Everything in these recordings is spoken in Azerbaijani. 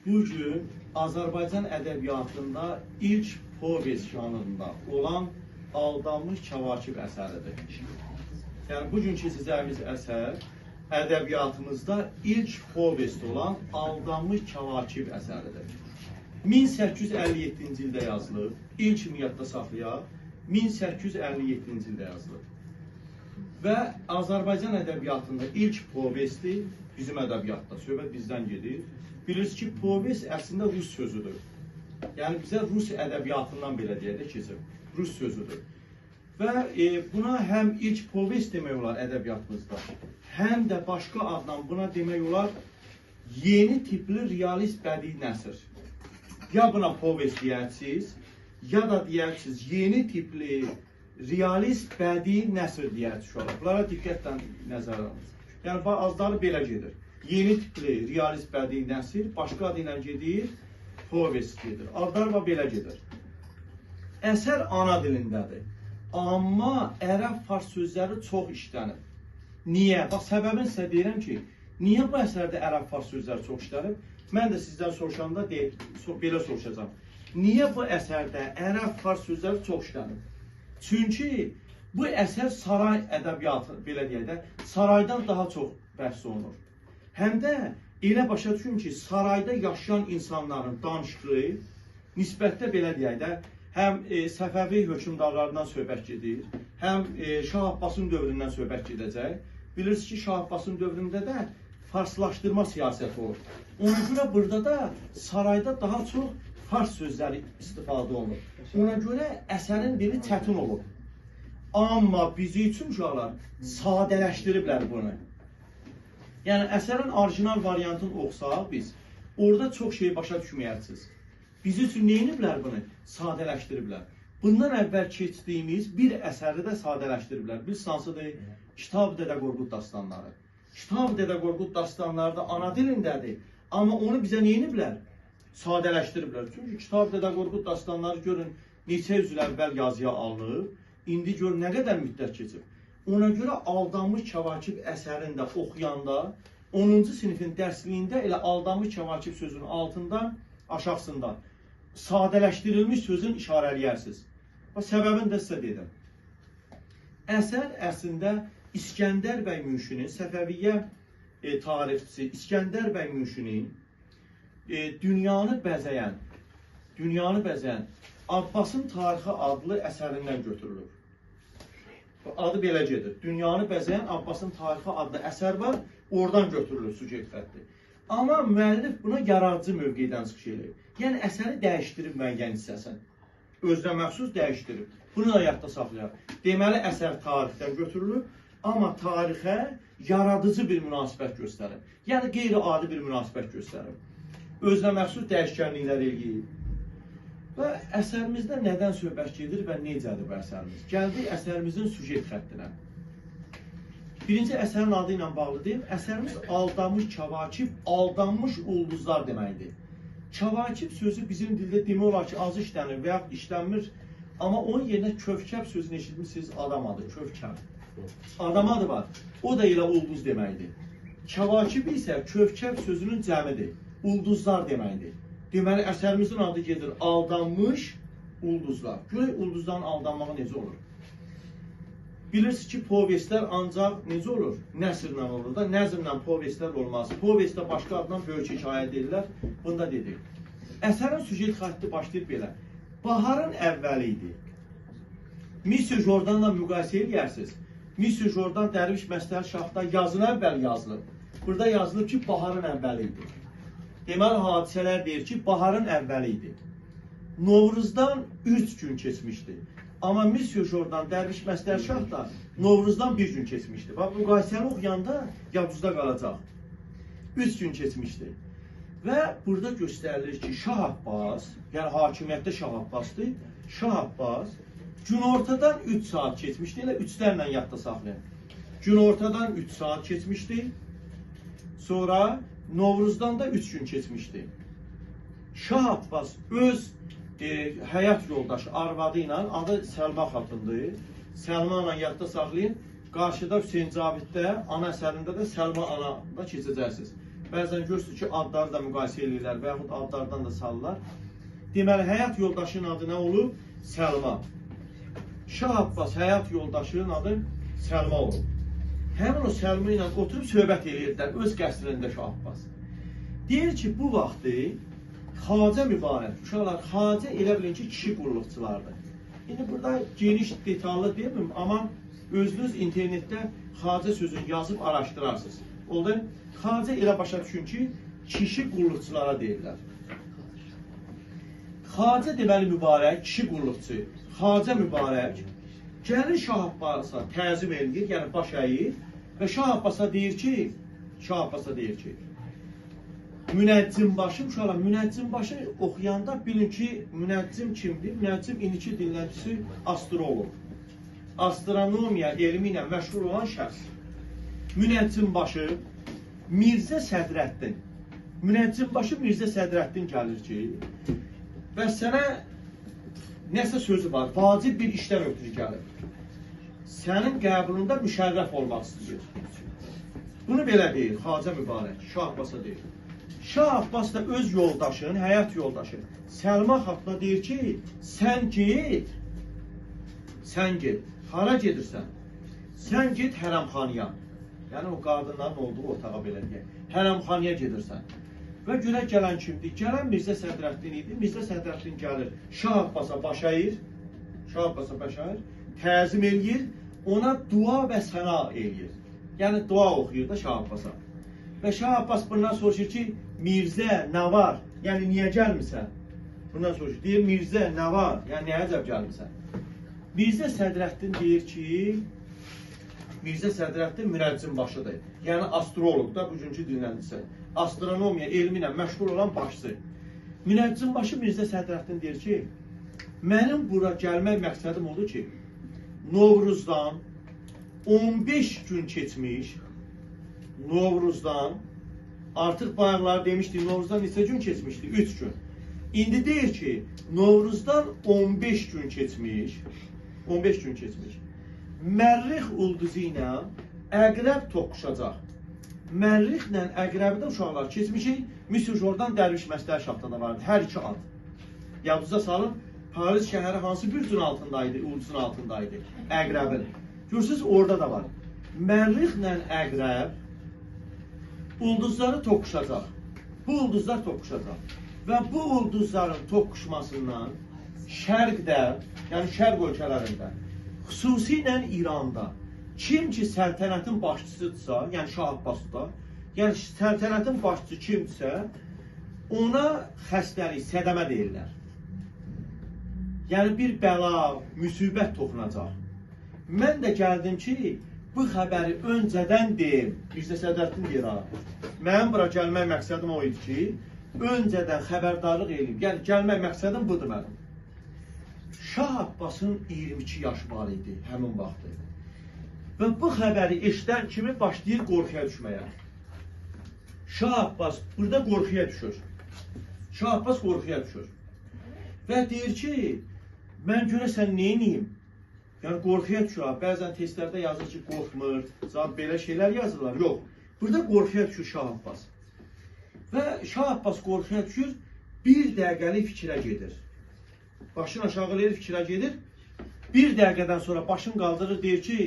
Bugün Azərbaycan ədəbiyyatında ilk povest janrında olan Aldanmış Kəvakib əsəridir. Yəni, bugün keçəcəyimiz əsər ədəbiyyatımızda ilk povest olan Aldanmış Kəvakib əsəridir. 1857-ci ildə yazılıb, ilk yadda saxlayaq, 1857-ci ildə yazılıb. Və Azərbaycan ədəbiyyatında ilk povesti bizim ədəbiyyatda, söhbət bizdən gedir. Bilirsiniz ki, povest əslində rus sözüdür. Yəni, bizə rus ədəbiyyatından belə deyək də keçir, rus sözüdür. Və buna həm ilk povest demək olar ədəbiyyatımızda, həm də başqa adla buna demək olar yeni tipli realist bədii nəsr. Ya buna povest deyərsiniz, ya da deyərsiniz yeni tipli realist bədii nəsr deyərsiniz. Bunlara diqqətlə nəzərə alın. Yəni, bazıları belə gedir. Yeni tipli realist bədii nəsr, başqa adı ilə gedir, povest gedir. Adlar belə gedir. Əsər ana dilindədir. Amma ərəb fars sözləri çox işlənir. Niyə? Bax, səbəbini sizə deyirəm ki, niyə bu əsərdə ərəb fars sözləri çox işlənir? Mən də sizdən soruşanda belə soruşacağım. Niyə bu əsərdə ərəb fars sözləri çox işlənir? Çünki bu əsər saray ədəbiyyatı, belə deyək də, saraydan daha çox bəhs olunur. Həm də elə başa düşün ki, sarayda yaşayan insanların danışığı nisbətdə belə deyək də, həm Səfəvi hökmdarlarından söhbət gedir, həm Şah Abbasın dövründən söhbət gedəcək. Bilirsiniz ki, Şah Abbasın dövründə də farslaşdırma siyasəti olur. Ona görə burada da sarayda daha çox fars sözləri istifadə olunur. Ona görə əsərin dili çətin olur. Amma bizi üçün uşaqlar sadələşdiriblər bunu. Yəni, əsərin orijinal variantını oxusaq biz, orada çox şey başa düşməyərsiniz. Bizi üçün neyiniblər bunu? Sadələşdiriblər. Bundan əvvəl keçdiyimiz bir əsəri də sadələşdiriblər. Biz hansıdır? Kitab-ı Dədə Qorqud dastanları. Kitab-ı Dədə Qorqud dastanları da ana dilindədir. Amma onu bizə neyiniblər? Sadələşdiriblər. Çünki Kitab-ı Dədə Qorqud dastanları görün, neçə yüz il əvvəl yazıya alınıb, indi görün nə qədər müddət keçib. Ona görə Aldanmış Kəvakib əsərində oxuyanda 10-cu sinifin dərsliyində elə Aldanmış Kəvakib sözünün altında, aşağısında sadələşdirilmiş sözün işarələyərsiniz. Səbəbini də sizə dedim. Əsər əslində İskəndər bəy Münşinin, Səfəviyyə tarixçisi İskəndər bəy Münşinin dünyanı bəzəyən Abbasın tarixi adlı əsərindən götürülür. Adı belə gedir. Dünyanı bəzəyən Abbasın tarixi adlı əsər var, oradan götürülür süjet xətti. Amma müəllif buna yaradıcı mövqedən çıxış edir. Yəni, əsəri dəyişdirib müəyyən hissəsini. Özünə məxsus dəyişdirib. Bunu da yadda saxlayaq. Deməli, əsər tarixdən götürülür, amma tarixə yaradıcı bir münasibət göstərir. Yəni, qeyri-adi bir münasibət göstərir. Özünə məxsus dəyişkənliklər eləyir. Və əsərimizdə nədən söhbət gedir və necədir bu əsərimiz? Gəldik əsərimizin süjet xəttinə. Birinci əsərin adı ilə bağlı deyim, əsərimiz Aldanmış Kəvakib, aldanmış ulduzlar deməkdir. Kəvakib sözü bizim dildə demək olar ki, az işlənir və yaxud işlənmir, amma onun yerinə Kövkəb sözünü eşitmişsiniz, adam adı, Kövkəb. Adam adı var, o da elə ulduz deməkdir. Kəvakib isə Kövkəb sözünün cəmidir, ulduzlar deməkdir. Deməli, əsərimizin adı gedir Aldanmış ulduzlar. Görək ulduzların aldanmağı necə olur? Bilirsiniz ki, povestlər ancaq necə olur? Nəsrlə olur da, nəzrlə povestlər olmaz. Povestdə başqa adından böyük hekayə edirlər, bunu da dedik. Əsərin süjet xətti başlayıb belə. Baharın əvvəli idi. Misir Jordanla müqayisə edirsiniz. Misir Jordan Dərviş Məstəri Şahda yazın əvvəl yazılıb. Burada yazılıb ki, baharın əvvəli idi. Deməli, hadisələr deyir ki, baharın əvvəli idi. Novruzdan 3 gün keçmişdi. Amma Misir Jordan Dərviş Məstəri Şah da Novruzdan 1 gün keçmişdi. Bax, müqayisəni oxuyanda yadınızda qalacaq. 3 gün keçmişdi. Və burada göstərilir ki, Şah Abbas, yəni hakimiyyətdə Şah Abbasdır, Şah Abbas günortadan 3 saat keçmişdi, elə 3-lərlə yadda saxlayın. Günortadan 3 saat keçmişdi, sonra Novruzdan da 3 gün keçmişdi. Şah Abbas öz həyat yoldaşı arvadı ilə, adı Səlma xatındır. Səlma ilə yadda saxlayın. Qarşıda Hüseyin Caviddə, ana əsərində də Səlma ana da keçəcəksiniz. Bəzən görürsünüz ki, adları da müqayisə edirlər və yaxud adlardan da salırlar. Deməli, həyat yoldaşının adı nə olub? Səlma. Şah Abbas həyat yoldaşının adı Səlma olub. Həmin o Səlma ilə oturub söhbət edirdilər öz qəsrində Şah Abbas. Deyir ki, bu vaxtı Xacə mübarək, uşaqlar, Xacə elə bilin ki, kişi qulluqçulardır. İndi burada geniş, detallı deməyim, amma özünüz internetdə Xacə sözünü yazıb araşdırarsınız. Oldu, Xacə elə başa düşün ki, kişi qulluqçulara deyirlər. Xacə deməli mübarək, kişi qulluqçu, Xacə mübarək, gəlir Şah Abbasa təzim edir, yəni baş əyir və Şah Abbasa deyir ki, Münəccimbaşı, uşaqlar, Münəccimbaşı oxuyanda bilin ki, Münəccim kimdir? Münəccim indiki dinləyicisi astrolog. Astronomiya elmi ilə məşğul olan şəxs. Münəccimbaşı Mirzə Sədrəddin. Münəccimbaşı Mirzə Sədrəddin gəlir ki, və sənə nəsə sözü var, vacib bir işdən ötürü gəlir. Sənin qəbulunda müşərrəf olmaq istəyir. Bunu belə deyir, Xacə mübarək, Şah Abbasa deyir. Şah Abbas da öz yoldaşın, həyat yoldaşı Səlma xatına deyir ki, sən get, hara gedirsən? Sən get hərəmxanaya. Yəni o qadınların olduğu otağa belə deyək. Hərəmxanaya gedirsən. Və görə gələn kimdir? Gələn Mirzə Sədrəddin idi. Mirzə Sədrəddin gəlir, Şah Abbasa baş əyir, təzim eləyir, ona dua və səna eləyir. Yəni dua oxuyur da Şah Abbasa. Və Şah Abbas bundan soruşur ki, Mirzə, nə var? Yəni, niyə gəlmirsən? Bundan soruşur. Deyir, Mirzə, nə var? Yəni, niyə əcəb gəlmirsən? Mirzə Sədrəddin deyir ki, Mirzə Sədrəddin Münəccimbaşıdır. Yəni, astrolog da bugünkü dinləyicisi. Astronomiya elmi ilə məşğul olan başçı. Münəccimbaşı Mirzə Sədrəddin deyir ki, mənim bura gəlmək məqsədim odur ki, Novruzdan 15 gün keçmiş, Novruzdan, artıq bayaqlar demişdik, Novruzdan neçə gün keçmişdi? 3 gün. İndi deyir ki, Novruzdan 15 gün keçmiş, Mərrix ulduzu ilə əqrəb toqquşacaq. Mərrixlə əqrəbdə uşaqlar keçmişik, Müsürjordan Dərviş Məstər şaxtada vardı, hər iki ad. Yadınıza salın, Paris şəhəri hansı bürcün altındaydı, ulduzun altındaydı, əqrəbin. Görürsünüz, orada da var. Mərrixlə əqrəb ulduzları toqquşacaq. Bu ulduzlar toqquşacaq. Və bu ulduzların toqquşmasından şərqdə, yəni şərq ölkələrində, xüsusilə İranda, kim ki səltənətin başçısıdırsa, yəni Şah Abbasda, yəni səltənətin başçısı kimdirsə, ona xəstəlik, sədəmə deyirlər. Yəni bir bəla, müsibət toxunacaq. Mən də gəldim ki, bu xəbəri öncədən deyim, Mirzə Sədrəddin deyir ha. Mənim bura gəlmək məqsədim o idi ki, öncədən xəbərdarlıq eləyim. Yəni, gəlmək məqsədim budur mənim. Şah Abbasın 22 yaşı var idi həmin vaxtı. Və bu xəbəri eşidən kimi başlayır qorxuya düşməyə. Şah Abbas burada qorxuya düşür. Şah Abbas qorxuya düşür. Və deyir ki, mən görəsən neyniyim? Yəni qorxuya düşür. Bəzən testlərdə yazır ki, qorxmur, belə şeylər yazırlar. Yox. Burada qorxuya düşür Şah Abbas. Və Şah Abbas qorxuya düşür, bir dəqiqəlik fikrə gedir. Başını aşağı eləyir, fikrə gedir. Bir dəqiqədən sonra başını qaldırır, deyir ki,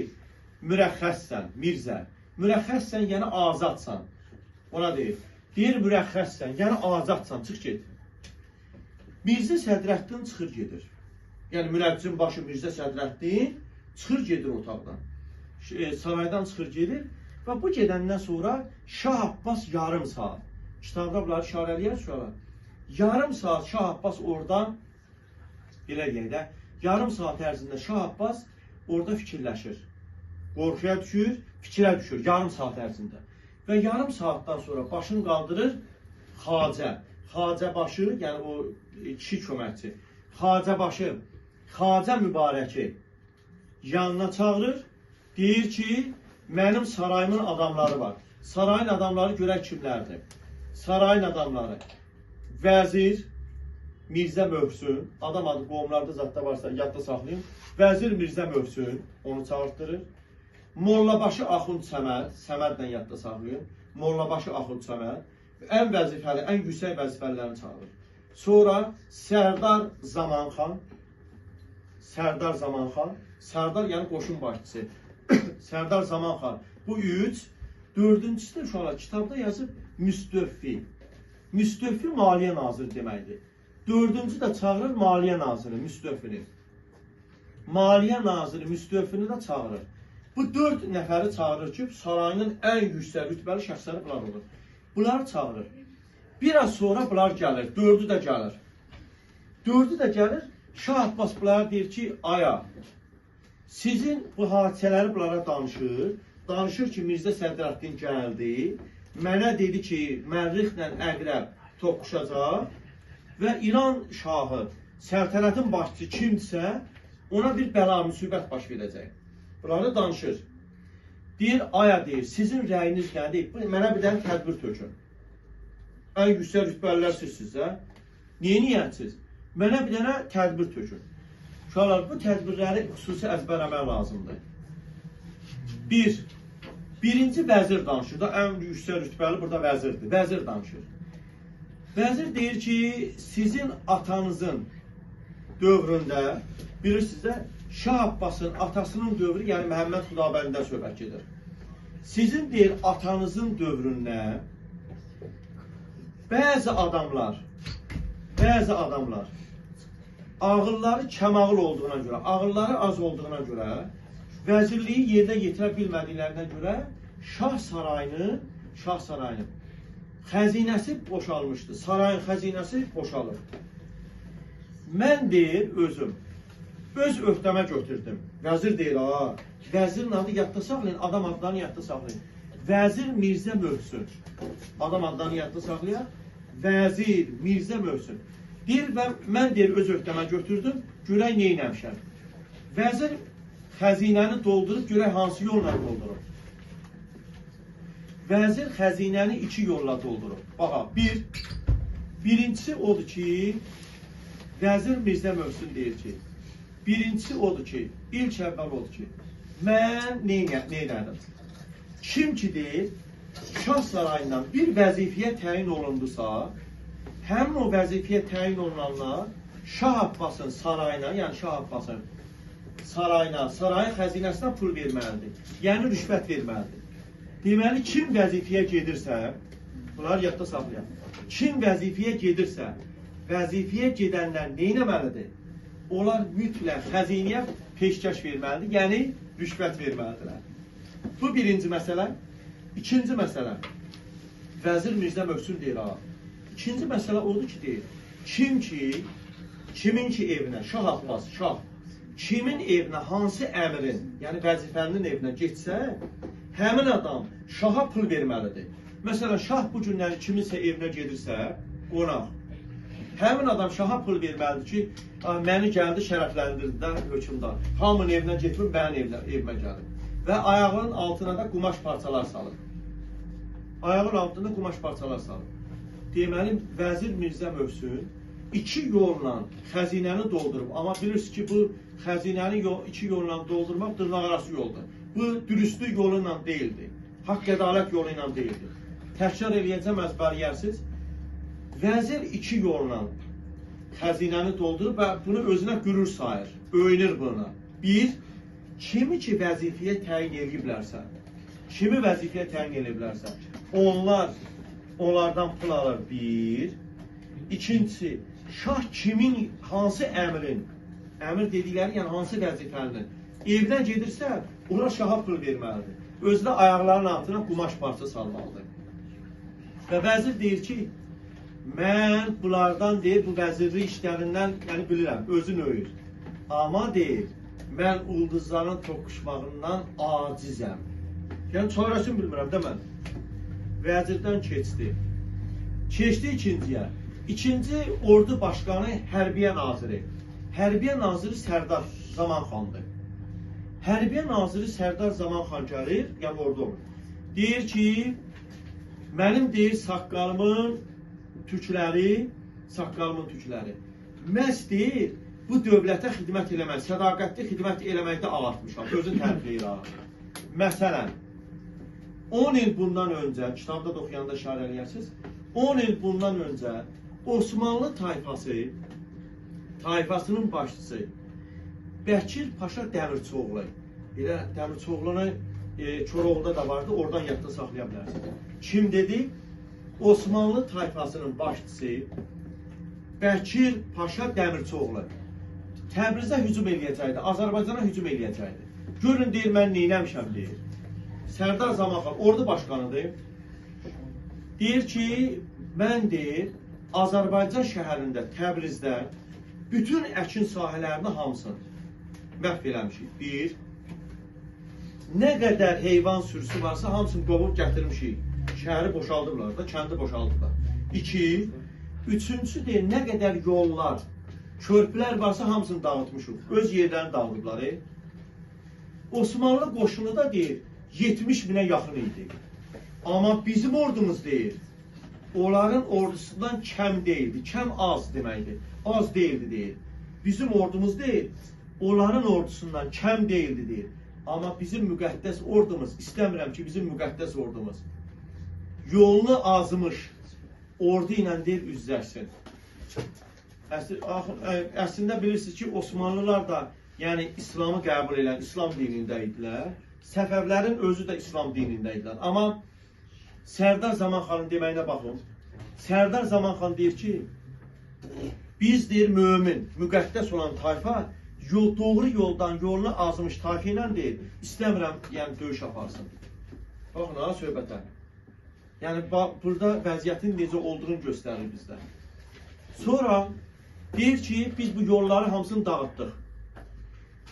mürəxxəssən, Mirzə. Mürəxxəssən, yəni azadsan. Ona deyir. Deyir, mürəxxəssən, yəni azadsan, çıx get. Mirzə Sədrəddin çıxır gedir. Yəni Münəccimbaşı Mirzə Sədrəddin çıxır gedir otaqdan. Saraydan çıxır gedir və bu gedəndən sonra Şah Abbas yarım saat. Kitabda bunları işarələyər sonra. Yarım saat Şah Abbas oradan, belə deyək də, yarım saat ərzində Şah Abbas orada fikirləşir. Qorxuya düşür, fikrə düşür yarım saat ərzində. Və yarım saatdan sonra başını qaldırır Xacə. Xacəbaşı, yəni o kişi köməkçi. Xacəbaşı, Xacə mübarəki yanına çağırır. Deyir ki, mənim sarayımın adamları var. Sarayın adamları görək kimlərdir? Sarayın adamları. Vəzir Mirzə Möhsün, adam adı qovumlarda zətdə varsa yadda saxlayın. Vəzir Mirzə Möhsün, onu çağırtdırır. Mollabaşı Axund Səməd, Səmədlə yadda saxlayın. Mollabaşı Axund Səməd. ən vəzifəli, ən yüksək vəzifəlilərini çağırır. Sonra Sərdar Zamanxan, Sərdar Zamanxan, Sərdar yəni qoşun başçısı, Sərdar Zamanxan. Bu üç, dördüncüsü də uşaqlar kitabda yazıb Müstövfi. Müstövfi Maliyyə Naziri deməkdir. Dördüncü də çağırır Maliyyə Naziri, Müstövfini. Maliyyə Naziri Müstövfini də çağırır. Bu dörd nəfəri çağırır ki, sarayının ən yüksək rütbəli şəxsləri bunlar olur. Bunları çağırır. Biraz sonra bunlar gəlir, dördü də gəlir. Dördü də gəlir, Şah Abbas bunlara deyir ki, aya, sizin bu hadisələri bunlara danışır. Danışır ki, Mirzə Sədrəddin gəldi. Mənə dedi ki, Mərrixlə Əqrəb toqquşacaq və İran şahı, səltənətin başçısı kimdirsə, ona bir bəla müsibət baş verəcək. Bunları danışır. Deyir, aya deyir, sizin rəyiniz nədir? Mənə bir dənə tədbir tökün. Ən yüksək rütbəlilər sizsiniz, hə? Niyə-niyətsiz? Mənə bir dənə tədbir tökün. Uşaqlar, bu tədbirləri xüsusi əzbərləmək lazımdır. Birinci vəzir danışır da, ən yüksək rütbəli burada vəzirdir. Vəzir danışır. Vəzir deyir ki, sizin atanızın dövründə, bilirsiniz də, Şah Abbasın atasının dövrü, yəni Məhəmməd Xudabəndə söhbət gedir. Sizin deyir, atanızın dövründə bəzi adamlar ağılları kəmağıl olduğuna görə, ağılları az olduğuna görə, vəzirliyi yerinə yetirə bilmədiklərinə görə Şah sarayının xəzinəsi boşalmışdı. Sarayın xəzinəsi boşalır. Mən deyir, öz öhdəmə götürdüm. Vəzir deyir, vəzirin adı yadda saxlayın, adam adlarını yadda saxlayın. Vəzir Mirzə Möhsün. Adam adlarını yadda saxlayın. Vəzir Mirzə Möhsün. Deyir, mən deyir, öz öhdəmə götürdüm, görək neynəmişəm. Vəzir xəzinəni doldurub, görək hansı yolla doldurub. Vəzir xəzinəni iki yolla doldurub. Baxa, birincisi odur ki, Vəzir Mirzə Möhsün deyir ki, birincisi odur ki, ilk əvvəl odur ki, mən neynədim? Kim ki deyir, Şah sarayından bir vəzifəyə təyin olundusa, həmin o vəzifəyə təyin olunanlar Şah Abbasın sarayına, yəni Şah Abbasın sarayına, sarayın xəzinəsinə pul verməlidir. Yəni rüşvət verməlidir. Deməli, kim vəzifəyə gedirsə, bunları yadda saxlayaq. Kim vəzifəyə gedirsə, vəzifəyə gedənlər neynəməlidir? Onlar mütləq xəzinəyə peşkəş verməlidir, yəni rüşvət verməlidirlər. Bu birinci məsələ. İkinci məsələ, Vəzir Mirzə Möhsün deyir, İkinci məsələ odur ki, deyir, kimin ki evinə, Şah Abbas, Şah, kimin evinə, hansı əmirin, yəni vəzifəlinin evinə getsə, həmin adam Şaha pul verməlidir. Məsələn, Şah bu günləri kiminsə evinə gedirsə, qonaq. Həmin adam Şaha pul verməlidir ki, məni gəldi, şərəfləndirdi də hökümdar. Hamının evinə getmir, mənim evimə gəlir. Və ayağının altına da qumaş parçalar salır. Ayağının altında qumaş parçalar salır. Deməli, Vəzir Mirzə Möhsün iki yolla xəzinəni doldurub. Amma bilirsiniz ki, bu xəzinəni iki yolla doldurmaq dırnaqarası yoldur. Bu dürüstlük yolu ilə deyildi. Haqq ədalət yolu ilə deyildi. Təkrar eləyəcəm əzbərləyərsiz. Vəzir iki yolla xəzinəni doldurub və bunu özünə qürur sayır. Öyünür buna. Bir, kimi ki vəzifəyə təyin ediblərsə, onlardan pul alır bir. İkincisi, Şah kimin, hansı əmrin, əmir dedikləri, yəni hansı vəzifəlinin evinə gedirsə, ona Şaha pul verməlidir. Özünə ayaqlarının altına qumaş parça salmalıdır. Və vəzir deyir ki, mən bunlardan deyir, bu vəzirlik işlərindən, yəni bilirəm, özün öyür. Amma deyir, mən ulduzların toqquşmağından acizəm. Yəni, çarəsini bilmirəm də mən. Vəzirdən keçdi. Keçdi ikinciyə. İkinci ordu başqanı Hərbiyə Naziri. Hərbiyə Naziri Sərdar Zamanxandır. Hərbiyə Naziri Sərdar Zamanxan gəlir, yəni orada olur. Deyir ki, mənim deyir, saqqalımın tükləri, məhz deyir, bu dövlətə xidmət eləmək, sədaqətli xidmət eləməkdə ağartmışam, özün tərifləyir. Məsələn, 10 il bundan öncə, kitabda da oxuyanda işarə eləyərsiniz, 10 il bundan öncə Osmanlı tayfasının başçısı Bəkir Paşa Dəmirçioğlu. Elə Dəmirçioğlu'nu Koroğlu'da da vardı, oradan yadda saxlaya bilərsiniz. Kim dedi? Osmanlı tayfasının başçısı Bəkir Paşa Dəmirçioğlu Təbrizə hücum eləyəcəkdi, Azərbaycana hücum eləyəcəkdi. Görün deyir, mən neyləmişəm deyir. Sərdar Zamanxan ordu başqanıdır. Deyir ki, mən deyir, Azərbaycan şəhərində, Təbrizdə bütün əkin sahələrini hamısını məhv eləmişik. Bir, nə qədər heyvan sürüsü varsa hamısını qovub gətirmişik. Şəhəri boşaldıblar da, kəndi boşaldıblar. İki, üçüncüsü deyir, nə qədər yollar, körpülər varsa hamısını dağıtmışıq. Öz yerlərini dağıdıblar. Osmanlı qoşunu da deyir, 70 minə yaxın idi. Amma bizim ordumuz deyir, onların ordusundan kəm deyildi. Kəm az deməkdir. Az deyildi deyir. Bizim ordumuz deyil, onların ordusundan kəm deyildi deyir. Amma bizim müqəddəs ordumuz, istəmirəm ki bizim müqəddəs ordumuz yolunu azmış ordu ilə deyir üzləşsin. Əslində bilirsiniz ki Osmanlılar da yəni İslamı qəbul edən İslam dinində idilər. Səfəvlərin özü də İslam dinində idilər. Amma Sərdar Zamanxanın deməyinə baxın. Sərdar Zamanxan deyir ki, biz deyir mömin, müqəddəs olan tayfa doğru yoldan yolunu azmış tayfa ilə deyir, istəmirəm yəni döyüş aparsın. Baxın ha söhbətə. Yəni burada vəziyyətin necə olduğunu göstərir bizdə. Sonra deyir ki, biz bu yolları hamısını dağıtdıq.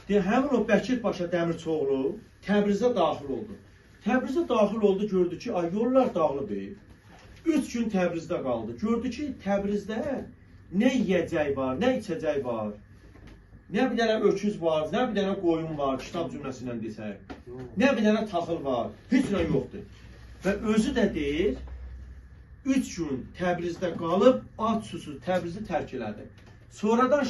Deyir, həmin o Bəkir Paşa Dəmirçioğlu Təbrizə daxil oldu. Təbrizə daxil oldu, gördü ki, yollar dağılıdır. 3 gün Təbrizdə qaldı. Gördü ki, Təbrizdə nə yiyəcək var, nə içəcək var. Nə bir dənə öküz var, nə bir dənə qoyun var, kitab cümləsindən desək. Nə bir dənə taxıl var, heç nə yoxdur. Və özü də deyir, 3 gün Təbrizdə qalıb, susuz Təbrizi tərk elədi. Sonradan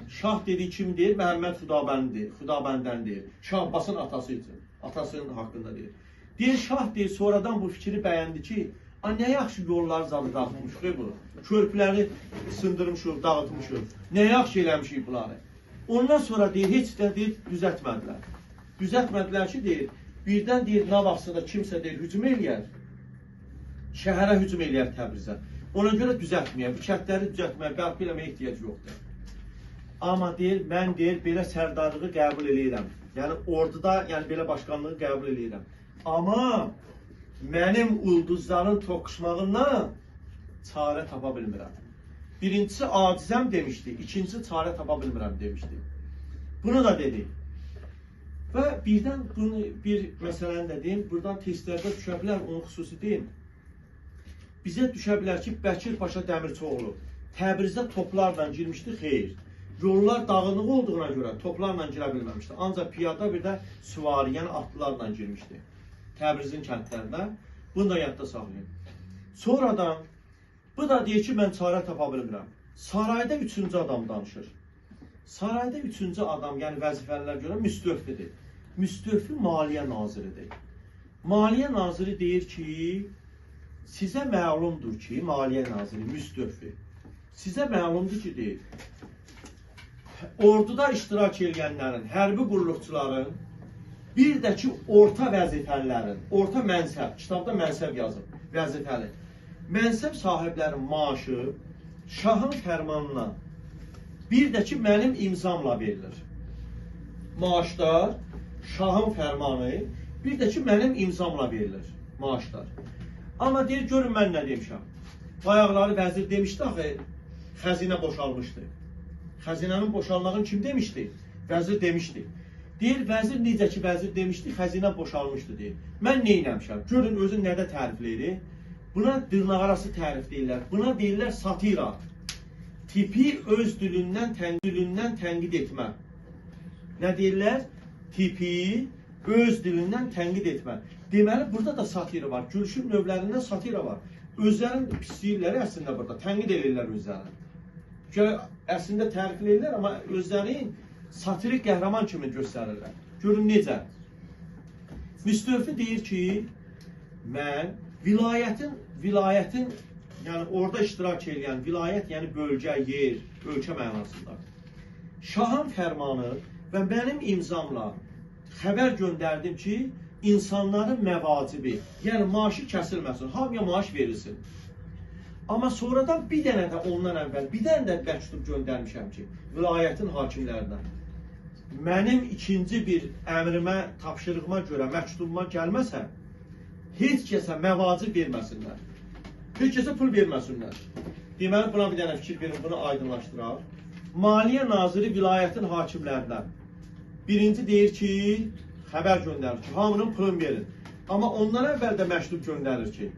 Şah dedi kim deyir? Məhəmməd Xudabəndən deyir. Şah Abbasın atası üçün, atasının haqqında deyir. Deyir, Şah deyir, sonradan bu fikri bəyəndi ki, nə yaxşı yolları zadı dağıtmışıq bunu. Körpüləri sındırmışıq, dağıtmışıq. Nə yaxşı eləmişik bunları. Ondan sonra deyir, heç də deyir, düzəltmədilər. Düzəltmədilər ki, deyir, birdən deyir, nə vaxtsa da kimsə deyir, hücum eləyər. Şəhərə hücum eləyər Təbrizə. Ona görə düzəltməyər. Bu kəndləri düzəltməyə, bərpa eləməyə ehtiyac yoxdur. Amma deyir, mən deyir, belə sərdarlığı qəbul eləyirəm. Yəni orduda, yəni belə başqanlığı qəbul eləyirəm. Amma mənim ulduzların toqquşmağından çarə tapa bilmirəm. Birincisi acizəm demişdi, ikincisi çarə tapa bilmirəm demişdi. Bunu da dedi. Və birdən bunu bir məsələni də deyim, buradan testlərdə düşə bilər, onu xüsusi deyim. Bizə düşə bilər ki, Bəkir Paşa Dəmirçioğlu Təbrizdə toplarla girmişdi, xeyr. Yollar dağınıq olduğuna görə toplarla girə bilməmişdi. Ancaq piyada bir də süvari, yəni atlılarla girmişdi. Təbrizin kəndlərində. Bunu da yadda saxlayın. Sonradan, bu da deyir ki, mən çarə tapa bilmirəm. Sarayda 3-cü adam danışır. Sarayda 3-cü adam, yəni vəzifələrə görə müstövfidir. Müstövfi Maliyyə Naziridir. Maliyyə Naziri deyir ki, sizə məlumdur ki, Maliyyə Naziri, müstövfi. Sizə məlumdur ki, deyir, orduda iştirak edənlərin, hərbi qulluqçuların, bir də ki, orta vəzifəlilərin, orta mənsəb, kitabda mənsəb yazıb, vəzifəli. Mənsəb sahiblərin maaşı şahın fərmanına, bir də ki, mənim imzamla verilir. Maaşlar, şahın fərmanı, bir də ki, mənim imzamla verilir maaşlar. Amma deyir, görün mən nə demişəm. Bayaqları vəzir demişdi, axı, xəzinə boşalmışdı. Xəzinənin boşalmağını kim demişdi? Vəzir demişdi. Deyir, vəzir necə ki, vəzir demişdi, xəzinə boşalmışdı deyir. Mən neyləmişəm? Görün, özün nədə tərifləyir? Buna dırnaqarası tərif deyirlər. Buna deyirlər satira. Tipi öz dilindən tənqid etmə. Nə deyirlər? Tipi öz dilindən tənqid etmə. Deməli, burada da satira var. Gülüşün növlərindən satira var. Özlərin pisliyirləri əslində burada. Tənqid edirlər özlərini. Əslində tərifləyirlər, amma özlərin satirik qəhrəman kimi göstərirlər. Görün necə? Müstövfi deyir ki, mən vilayətin vilayətin, yəni orada iştirak edən vilayət, yəni bölgə, yer, ölkə mənasında. Şahın fərmanı və mənim imzamla xəbər göndərdim ki, insanların məvacibi, yəni maaşı kəsilməsin, hamıya maaş verilsin. Amma sonradan bir dənə də ondan əvvəl, bir dənə də məktub göndərmişəm ki, vilayətin hakimlərinə. Mənim ikinci bir əmrimə, tapşırığıma görə məktubuma gəlməsə, heç kəsə məvacib verməsinlər. Heç kəsə pul verməsinlər. Deməli, buna bir dənə fikir verin, bunu aydınlaşdırar. Maliyyə Naziri vilayətin hakimlərinə birinci deyir ki, xəbər göndərir ki, hamının pulunu verin. Amma ondan əvvəl də məktub göndərir ki,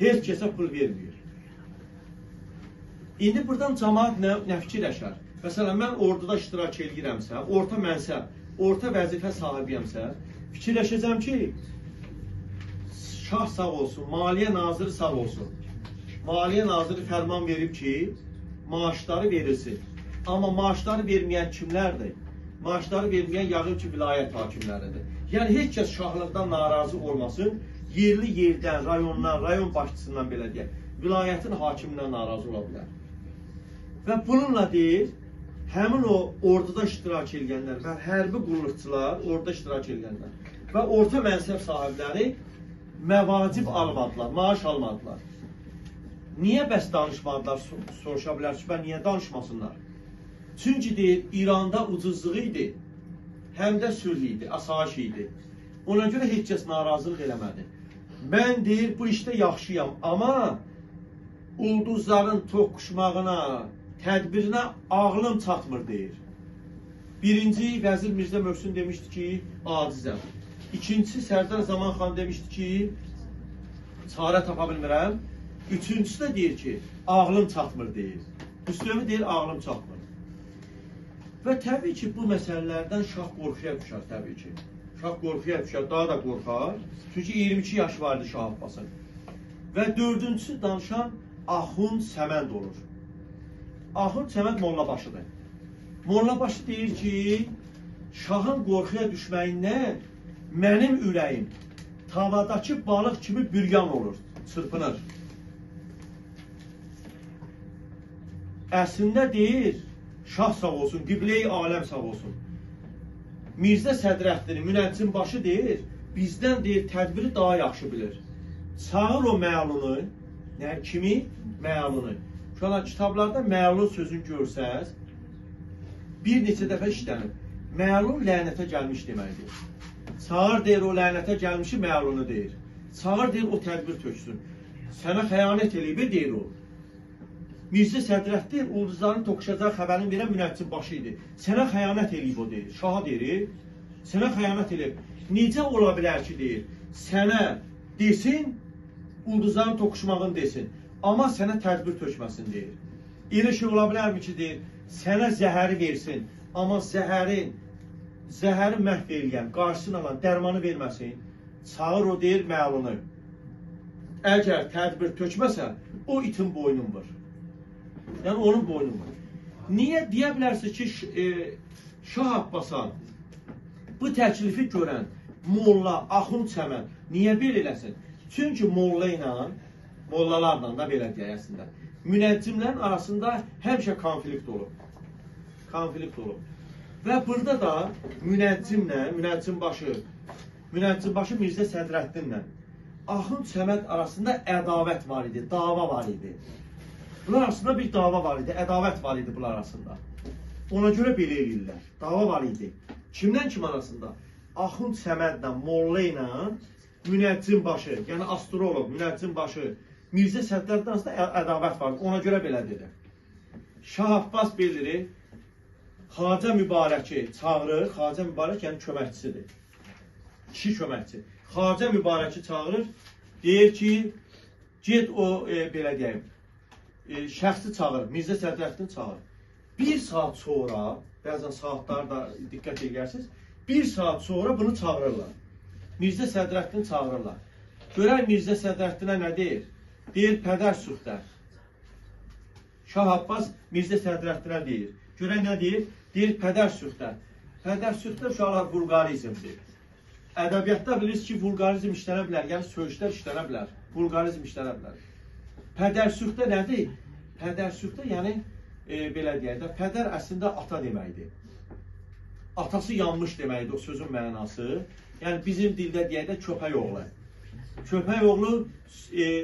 heç kəsə pul vermir. İndi buradan cəmaət nə fikirləşər? Məsələn, mən orduda iştirak edirəmsə, orta mənsəb, orta vəzifə sahibiyəmsə, fikirləşəcəm ki, şah sağ olsun, Maliyyə Naziri sağ olsun. Maliyyə Naziri fərman verib ki, maaşları verilsin. Amma maaşları verməyən kimlərdir? Maaşları verməyən yağın ki, vilayət hakimləridir. Yəni, heç kəs şahlıqdan narazı olmasın, yerli yerdən, rayondan, rayon başçısından belə deyək, vilayətin hakimindən narazı ola bilər. Və bununla deyir, həmin o orduda iştirak edənlər və hərbi qulluqçular, orada iştirak edənlər və orta mənsəb sahibləri məvacib almadılar, maaş almadılar. Niyə bəs danışmadılar, soruşa bilər ki, niyə danışmasınlar? Çünki deyir, İranda ucuzluğu idi, həm də sülh idi, asayiş idi. Ona görə heç kəs narazılıq eləmədi. Mən deyir, bu işdə yaxşıyam, amma ulduzların toqquşmağına, tədbirinə ağlım çatmır deyir. Birinci, Vəzir Mirzə Möhsün demişdi ki, acizəm. İkincisi, Sərdar Zamanxan demişdi ki, çarə tapa bilmirəm. Üçüncüsü də deyir ki, ağlım çatmır deyir. Üstümü deyir, ağlım çatmır. Və təbii ki, bu məsələlərdən şah qorxuya düşər təbii ki. Şah qorxuya düşər, daha da qorxar. Çünki 22 yaş vardı Şah Abbasın. Və dördüncüsü danışan Axund Səmənd olur. Axund Səmənd Mollabaşıdır. Mollabaşı deyir ki, şahın qorxuya düşməyindən mənim ürəyim tavadakı balıq kimi büryan olur, çırpınır. Əslində deyir, şah sağ olsun, qiblə-i aləm sağ olsun. Mirzə Sədrəddin, münəccim başı deyir, bizdən deyir, tədbiri daha yaxşı bilir. Çağır o məlunu, kimi? Məlunu. Şu an kitablarda məlun sözünü görsəz, bir neçə dəfə işlənir. Məlun lənətə gəlmiş deməkdir. Çağır deyir, o lənətə gəlmişi məlunu deyir. Çağır deyir, o tədbir töksün. Sənə xəyanət eləyib, deyir o. Mirzə Sədrəddin ulduzların toqquşacağı xəbərini verən münəccim başı idi. Sənə xəyanət eləyib o deyir. Şaha deyir, sənə xəyanət eləyib. Necə ola bilər ki, deyir, sənə desin, ulduzların toqquşmağını desin. Amma sənə tədbir tökməsin, deyir. Elə şey ola bilərmi ki, deyir, sənə zəhəri versin, amma zəhəri məhv eləyən, qarşısını alan, dərmanı verməsin. Çağır o deyir, məlunu. Əgər tədbir tökməsə, o itin boynundur. Yəni onun boynu var. Niyə deyə bilərsiniz ki, Şah Abbasa bu təklifi görən Molla Axund Səməd niyə belə eləsin? Çünki molla ilə, mollalarla da belə deyək əslində, münəccimlərin arasında həmişə konflikt olub. Konflikt olub. Və burada da münəccimlə, münəccim başı Mirzə Sədrəddinlə Axund Səməd arasında ədavət var idi, dava var idi. Bunlar arasında bir dava var idi, ədavət var idi bunlar arasında. Ona görə belə eləyirlər. Dava var idi. Kimdən kim arasında? Axund Səmədlə, molla ilə münəccim başı, yəni astrolog, münəccim başı, Mirzə Sədrəddin arasında ədavət var. Ona görə belə dedi. Şah Abbas bilir, Xacə Mübarəki çağırır, Xacə Mübarək yəni köməkçisidir. Kişi köməkçi. Xacə Mübarəki çağırır, deyir ki, get o, belə deyəm, şəxsi çağırır, Mirzə Sədrəddin çağırır. Bir saat sonra, bəzən saatları da diqqət edərsiniz, bir saat sonra bunu çağırırlar. Mirzə Sədrəddin çağırırlar. Görək Mirzə Sədrəddinə nə deyir? Deyir, pədər süxtər. Şah Abbas Mirzə Sədrəddinə deyir. Görək nə deyir? Deyir, pədər süxtər. Pədər süxtər uşaqlar vulqarizmdir. Ədəbiyyatda bilirsiniz ki, vulqarizm işlənə bilər, yəni söyüşlər işlənə bilər. Vulqarizm işlənə bilər. Pədərsüxdə nədir? Pədərsüxdə yəni belə deyək də, pədər əslində ata deməkdir. Atası yanmış deməkdir o sözün mənası. Yəni bizim dildə deyək də köpək oğlu. Köpək oğlu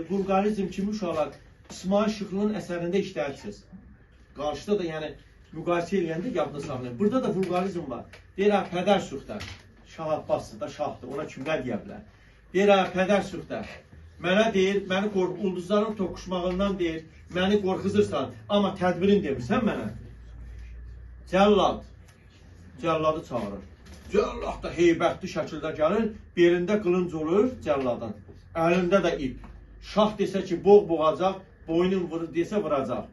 vulqarizm kimi uşaqlar İsmail Şıxlının əsərində işləyirsiniz. Qarşıda da yəni müqayisə eləyəndə yadda saxlayın. Burada da vulqarizm var. Deyirəm pədərsüxdə. Şah Abbasdır da şahdır. Ona kimlər deyə bilər? Deyirəm pədərsüxdə. Mənə deyir, məni ulduzların toqquşmağından deyir, məni qorxuzursan, amma tədbirin demirsən mənə. Cəllad. Cəlladı çağırır. Cəllad da heybətli şəkildə gəlir, belində qılınc olur cəlladın. Əlində də ip. Şah desə ki, boğacaq, boynun vurur desə vuracaq.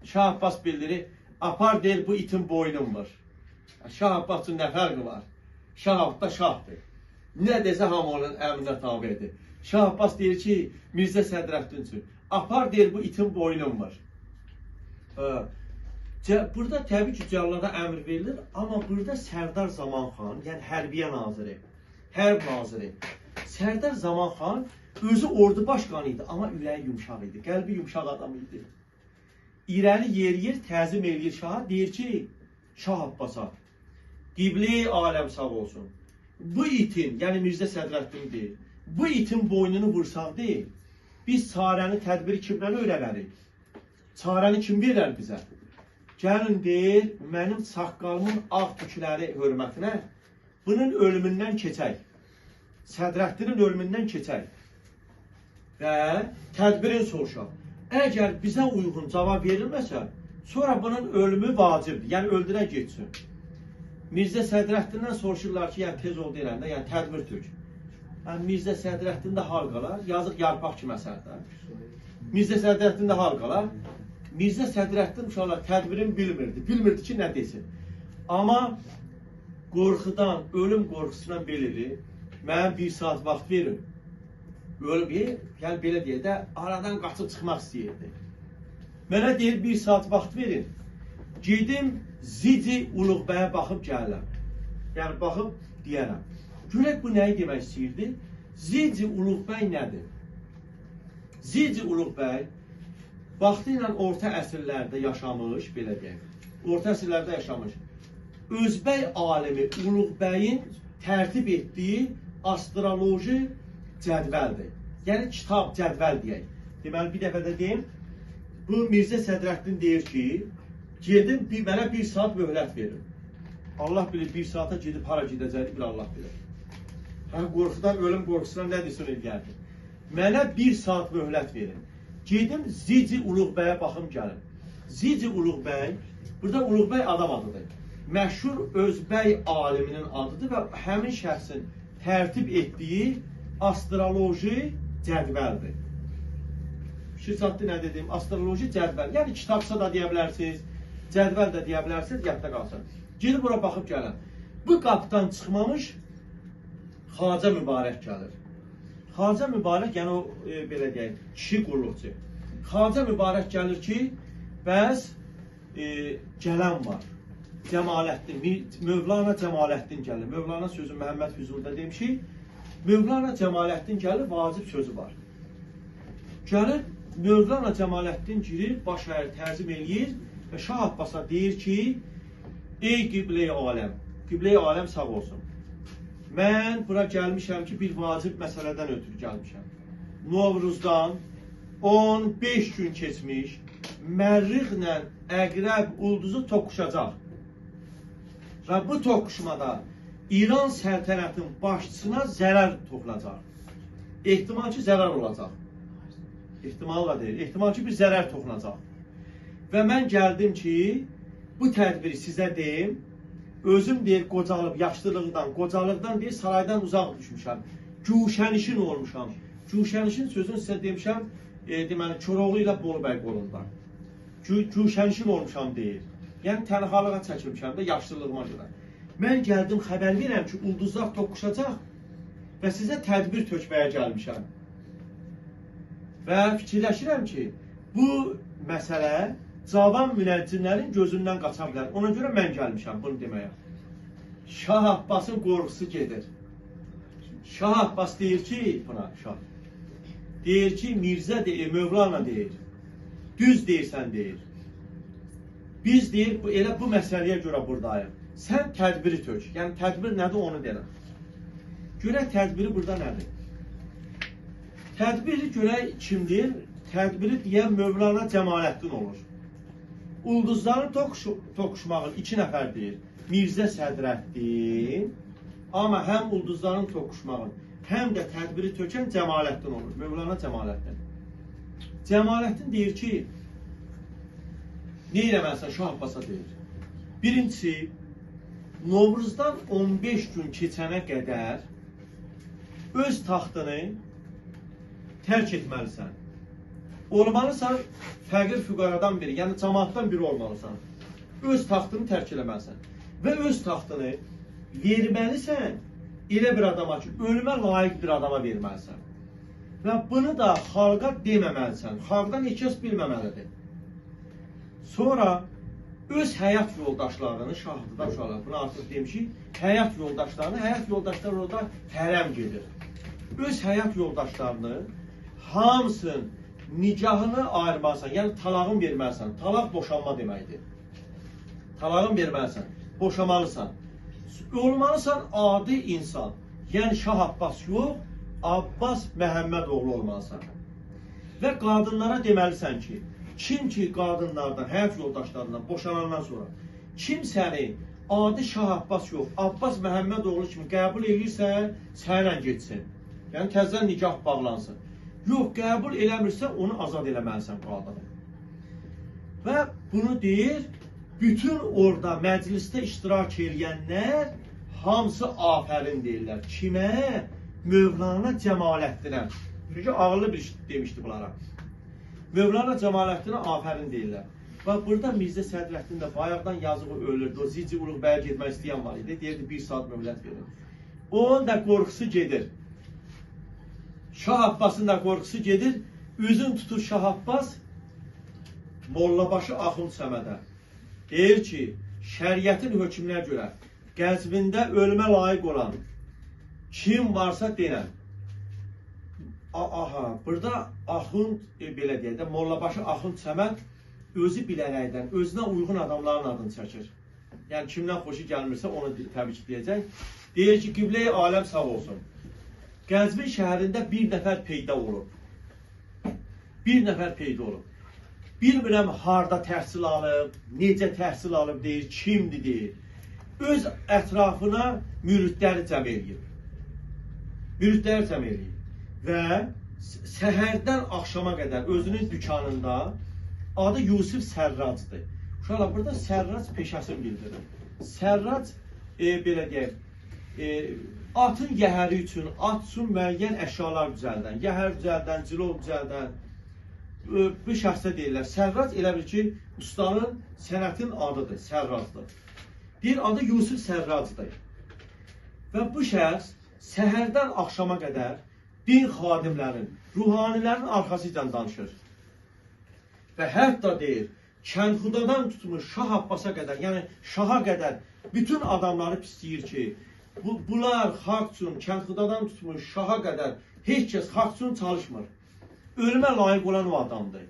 Şah Abbas bildirir, apar deyir, bu itin boynun var. Şah Abbasın nə fərqi var? Şah Abbas şahdır. Nə desə hamı onun əmrinə tabidir. Şah Abbas deyir ki, Mirzə Sədrəddin üçün, apar deyir, bu itin boynun var. Burada təbii ki, cəllada əmr verilir, amma burada Sərdar Zamanxan, yəni hərbiyə naziri, hərb naziri, Sərdar Zamanxan özü ordu başqanı idi, amma ürəyi yumşaq idi, qəlbi yumşaq adam idi. İrəli yeriyir, təzim eləyir şaha, deyir ki, Şah Abbasa, Qibli aləm sağ olsun. Bu itin, yəni Mirzə Sədrəddin deyir, bu itin boynunu vursaq deyil, biz çarəni, tədbiri kimdən öyrənərik? Çarəni kim verər bizə? Gəlin deyir, mənim saqqalımın ağ tükləri hörmətinə bunun ölümündən keçək. Sədrəddinin ölümündən keçək. Və tədbirin soruşaq. Əgər bizə uyğun cavab verilməsə, sonra bunun ölümü vacibdir, yəni öldürə geçsin. Mirzə Sədrəddindən soruşurlar ki, yəni tez ol deyəndə, yəni tədbir tük. Mirzə Sədrəddin də hal qalar, yazıq yarpaq kimi əsərdə. Mirzə Sədrəddin də hal qalar. Mirzə Sədrəddin uşaqlar tədbirin bilmirdi ki, nə desin. Amma qorxudan, ölüm qorxusundan belirir, mənə 1 saat vaxt verin. Ölüm, yəni belə deyək də, aradan qaçıb çıxmaq istəyirdi. Mənə deyir, 1 saat vaxt verin. Gedim, Zici Uluqbəyə baxıb gəlirəm. Yəni, baxıb deyərəm. Görək, bu nəyi demək istəyirdi? Zici Uluqbəy nədir? Zici Uluqbəy vaxtı ilə orta əsrlərdə yaşamış, belə deyək, orta əsrlərdə yaşamış, Özbək alimi Uluqbəyin tərtib etdiyi astroloji cədvəldir. Yəni, kitab, cədvəl deyək. Deməli, bir dəfə də deyim, bu Mirzə Sədrəddin deyir ki, gedim, mənə 1 saat möhlət verin. Allah bilir, 1 saata gedib, hara gedəcəyini bir Allah bilir. Qorxudan, ölüm qorxusundan nə desin eləyərdi? Mənə 1 saat möhlət verin. Gedim, Zici Uluqbəyə baxım gəlin. Zici Uluqbəy, burada Uluqbəy adam adıdır. Məşhur Özbək aliminin adıdır və həmin şəxsin tərtib etdiyi astroloji cədvəldir. Fikir çatdı nə dedim? Astroloji cədvəl. Yəni, kitabsa da deyə bilərsiniz, cədvəl də deyə bilərsiniz, yadda qalsın. Gedib bura baxıb gəlin. Bu qapıdan çıxmamış Xacə Mübarək gəlir. Xacə Mübarək, yəni o, belə deyək, kişi qulluqçu. Xacə Mübarək gəlir ki, bəs gələn var. Cəmaləddin, Mövlana Cəmaləddin gəlir. Mövlana sözü Məhəmməd Füzulda demişik. Mövlana Cəmaləddin gəlir, vacib sözü var. Gəlir, Mövlana Cəmaləddin girir, baş əyir, təzim eləyir və Şah Abbasa deyir ki, ey Qiblə-i aləm, Qiblə-i aləm sağ olsun. Mən bura gəlmişəm ki, bir vacib məsələdən ötürü gəlmişəm. Novruzdan 15 gün keçmiş, Mərriqlə Əqrəb ulduzu toqquşacaq. Və bu toqquşmada İran səltənətin başçısına zərər toxunacaq. Ehtimal ki, zərər olacaq. Ehtimalla deyil, ehtimal ki, bir zərər toxunacaq. Və mən gəldim ki, bu tədbiri sizə deyim, özüm deyir, qocalıb, yaşlılıqdan, qocalıqdan deyir, saraydan uzaq düşmüşəm. Güşənişin olmuşam. Güşənişin sözünü sizə demişəm, deməli, Koroğlu ilə Bolubəy qolundan. Güşənişin olmuşam deyir. Yəni, tənhalığa çəkilmişəm də, yaşlılığıma görə. Mən gəldim, xəbər verəm ki, ulduzlar toqquşacaq və sizə tədbir tökməyə gəlmişəm. Və fikirləşirəm ki, bu məsələ cavan münəccimlərin gözündən qaça bilər. Ona görə mən gəlmişəm bunu deməyə. Şah Abbasın qorxusu gedir. Şah Abbas deyir ki, buna şah, Deyir ki, Mirzə deyir, Mövlana deyir. Düz deyirsən deyir. Biz deyir, elə bu məsələyə görə buradayıq. Sən tədbiri tök. Yəni tədbir nədir onu deyirəm. Görək tədbiri burada nədir? Tədbiri görək kimdir? Tədbiri deyən Mövlana Cəmaləddin olur. Ulduzların toqquşmağın 2 nəfər deyir. Mirzə Sədrəddin. Amma həm ulduzların toqquşmağın, həm də tədbiri tökən Cəmaləddin olur. Mövlana Cəmaləddin. Cəmaləddin deyir ki, nə eləməlisən Şah Abbasa deyir. Birincisi, Novruzdan 15 gün keçənə qədər öz taxtını tərk etməlisən. Olmalısan fəqir füqaradan biri, yəni cəmaatdan biri olmalısan. Öz taxtını tərk eləməlisən. Və öz taxtını verməlisən elə bir adama ki, ölümə layiq bir adama verməlisən. Və bunu da xalqa deməməlisən. Xalqdan heç kəs bilməməlidir. Sonra öz həyat yoldaşlarını, şahidlər uşaqlar, bunu artıq demişik, həyat yoldaşları orada hərəm gedir. Öz həyat yoldaşlarını hamısının nicahını ayırmalısan, yəni talağın verməlisən. Talaq boşanma deməkdir. Talağın verməlisən, boşamalısan. Olmalısan adi insan, yəni Şah Abbas yox, Abbas Məhəmmədoğlu olmalısan. Və qadınlara deməlisən ki, kim ki qadınlardan, həyat yoldaşlarından boşanandan sonra kim səni adi Şah Abbas yox, Abbas Məhəmmədoğlu kimi qəbul edirsə, sənlə getsin. Yəni təzədən nikah bağlansın. Yox, qəbul eləmirsə, onu azad eləməlisən qadını. Və bunu deyir, bütün orada məclisdə iştirak edənlər hamısı afərin deyirlər. Kimə? Mövlana Cəmaləddinə. Çünki ağıllı bir şey demişdi bunlara. Mövlana Cəmaləddinə afərin deyirlər. Və burada Mirzə Sədrəddin də bayaqdan yazığı ölürdü. O Zici Uluqbəyə getmək istəyən var idi. Deyirdi, 1 saat möhlət verir. Onun da qorxusu gedir. Şah Abbasın da qorxusu gedir. Üzün tutur Şah Abbas Mollabaşı Axund Səmədə. Deyir ki, şəriətin hökmünə görə Qəzvində ölümə layiq olan kim varsa denən. Aha, burada Axund, belə deyək də, Mollabaşı Axund Səməd özü bilərəkdən, özünə uyğun adamların adını çəkir. Yəni, kimdən xoşu gəlmirsə, onu təbii ki, deyəcək. Deyir ki, Qiblə-i aləm sağ olsun. Qəzvin şəhərində bir nəfər peyda olub. Bir nəfər peyda olub. Bilmirəm, harda təhsil alıb, necə təhsil alıb deyir, kimdir deyir. Öz ətrafına müridləri cəm eləyib. Müridləri cəm eləyib. Və səhərdən axşama qədər özünün dükanında adı Yusif Sərracdır. Uşaqlar, burada Sərrac peşəsini bildirir. Sərrac, belə deyək, atın yəhəri üçün, at üçün müəyyən əşyalar düzəldən, yəhər düzəldən, cilov düzəldən, bu şəxsə deyirlər. Sərrac elə bir ki, ustanın, sənətin adıdır, Sərracdır. Deyir, adı Yusif Sərracdır. Və bu şəxs səhərdən axşama qədər din xadimlərin, ruhanilərin arxasıyla danışır. Və hətta deyir, Kəndxudadan tutmuş Şah Abbasa qədər, yəni Şaha qədər bütün adamları pisləyir ki, bunlar xalq üçün, Kəndxudadan tutmuş Şaha qədər heç kəs xalq üçün çalışmır. Ölümə layiq olan o adamdır.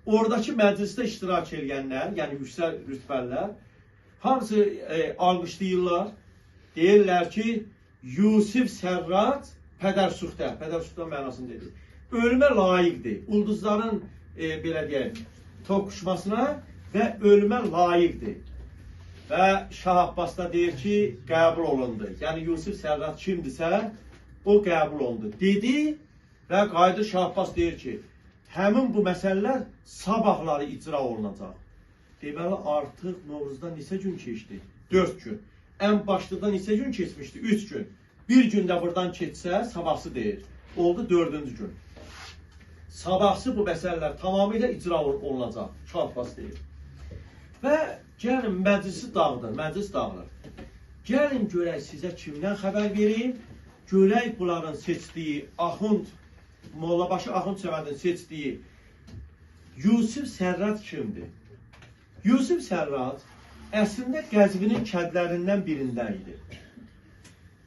Oradakı məclisdə iştirak edənlər, yəni yüksək rütbəllər, hamısı alqışlayırlar, deyirlər ki, Yusif Sərrac pədərsuxtə, pədərsuxtə mənasını dedir. Ölümə layiqdir. Ulduzların, belə deyək, toqquşmasına və ölümə layiqdir. Və Şah Abbas da deyir ki, qəbul olundu. Yəni, Yusif Sərrac kimdirsə, o qəbul olundu. Dedi və qayıdır Şah Abbas deyir ki, həmin bu məsələlər sabahları icra olunacaq. Deməli, artıq Novruzdan neçə gün keçdi? 4 gün. Ən başlıqdan neçə gün keçmişdi? 3 gün. Bir gündə buradan keçsə, sabahsı deyir. Oldu 4-cü gün. Sabahsı bu məsələlər tamamilə icra olunacaq. Şah Abbas deyir. Və gəlin, məclisi dağılır, məclis dağılır. Gəlin, görək sizə kimdən xəbər verim? Görək bunların seçdiyi Axund, Mollabaşı Axund Səmədin seçdiyi Yusif Sərrac kimdir? Yusif Sərrac əslində Qəzvinin kəndlərindən birindən idi.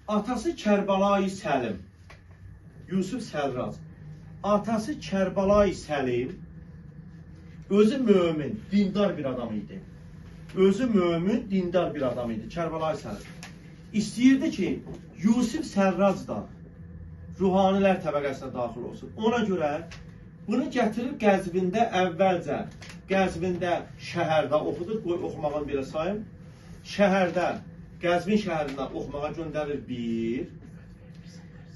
Atası Kərbəlayı Səlim, Yusif Sərrac. atası Kərbəlayı Səlim özü mömin, dindar bir adam idi. Özü mömin, dindar bir adam idi Kərbəlayı Səlim. İstəyirdi ki, Yusif Sərrac da ruhanilər təbəqəsinə daxil olsun. Ona görə bunu gətirib Qəzvində əvvəlcə, Qəzvində şəhərdə oxudur, qoy oxumağını belə sayım. Şəhərdə, Qəzvin şəhərindən oxumağa göndərir bir.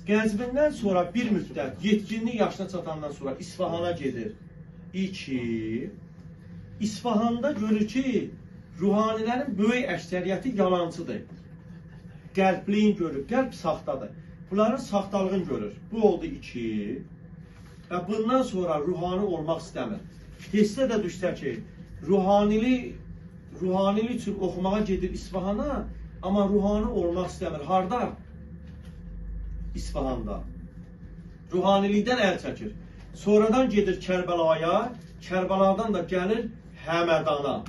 Qəzvindən sonra bir müddət, yetkinlik yaşına çatandan sonra İsfahana gedir. 2. İsfahanda görür ki, ruhanilərin böyük əksəriyyəti yalancıdır. Qəlbliyin görür, qəlb saxtadır. Bunların saxtalığını görür. Bu oldu 2. Və bundan sonra ruhani olmaq istəmir. Hesdə də düşsə ki, ruhanili üçün oxumağa gedir İsfahana, amma ruhani olmaq istəmir. Harda? İsfahanda. Ruhanilikdən əl çəkir. Sonradan gedir Kərbəlaya, Kərbaladan da gəlir Həmədana.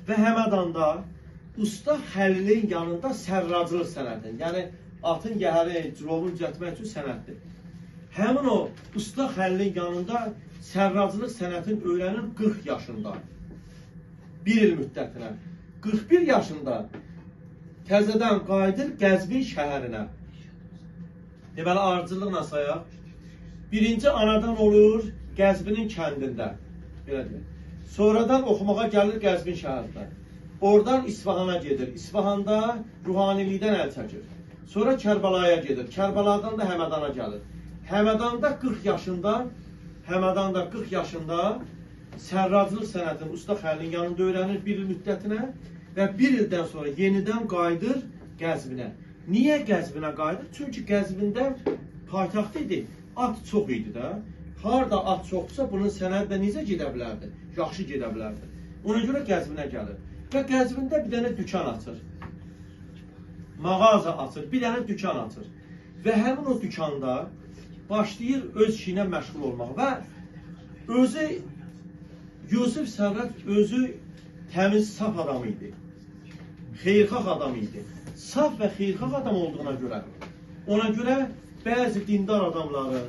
Və Həmədanda usta Xəlilin yanında sərracılıq sənətidir. Yəni, atın yəhəri, cilovunu düzəltmək üçün sənətdir. Həmin o usta Xəlilin yanında sərracılıq sənətini öyrənir 40 yaşında. 1 il müddətinə. 41 yaşında təzədən qayıdır Qəzvin şəhərinə. Deməli, arıcılıqla sayaq. Birinci anadan olur Qəzvinin kəndində. Sonradan oxumağa gəlir Qəzvin şəhərində. Oradan İsfahana gedir. İsfahanda ruhanilikdən əl çəkir. Sonra Kərbəlaya gedir. Kərbaladan da Həmədana gəlir. Həmədanda 40 yaşında sərracılıq sənətini usta Xəlilin yanında öyrənir 1 il müddətinə və 1 ildən sonra yenidən qayıdır Qəzvinə. Niyə Qəzvinə qayıdır? Çünki Qəzvində paytaxt idi, at çox idi də. Harada at çoxdursa, bunun sənədi də necə gedə bilərdi? Yaxşı gedə bilərdi. Ona görə Qəzvinə gəlir. Və Qəzvində bir dənə dükan açır. Mağaza açır, bir dənə dükan açır. Və həmin o dükanda başlayır öz işi ilə məşğul olmaq. Və özü, Yusif Sərrac özü təmiz, saf adam idi. Xeyirxah adam idi. Saf və xeyirxah adam olduğuna ona görə bəzi dindar adamların,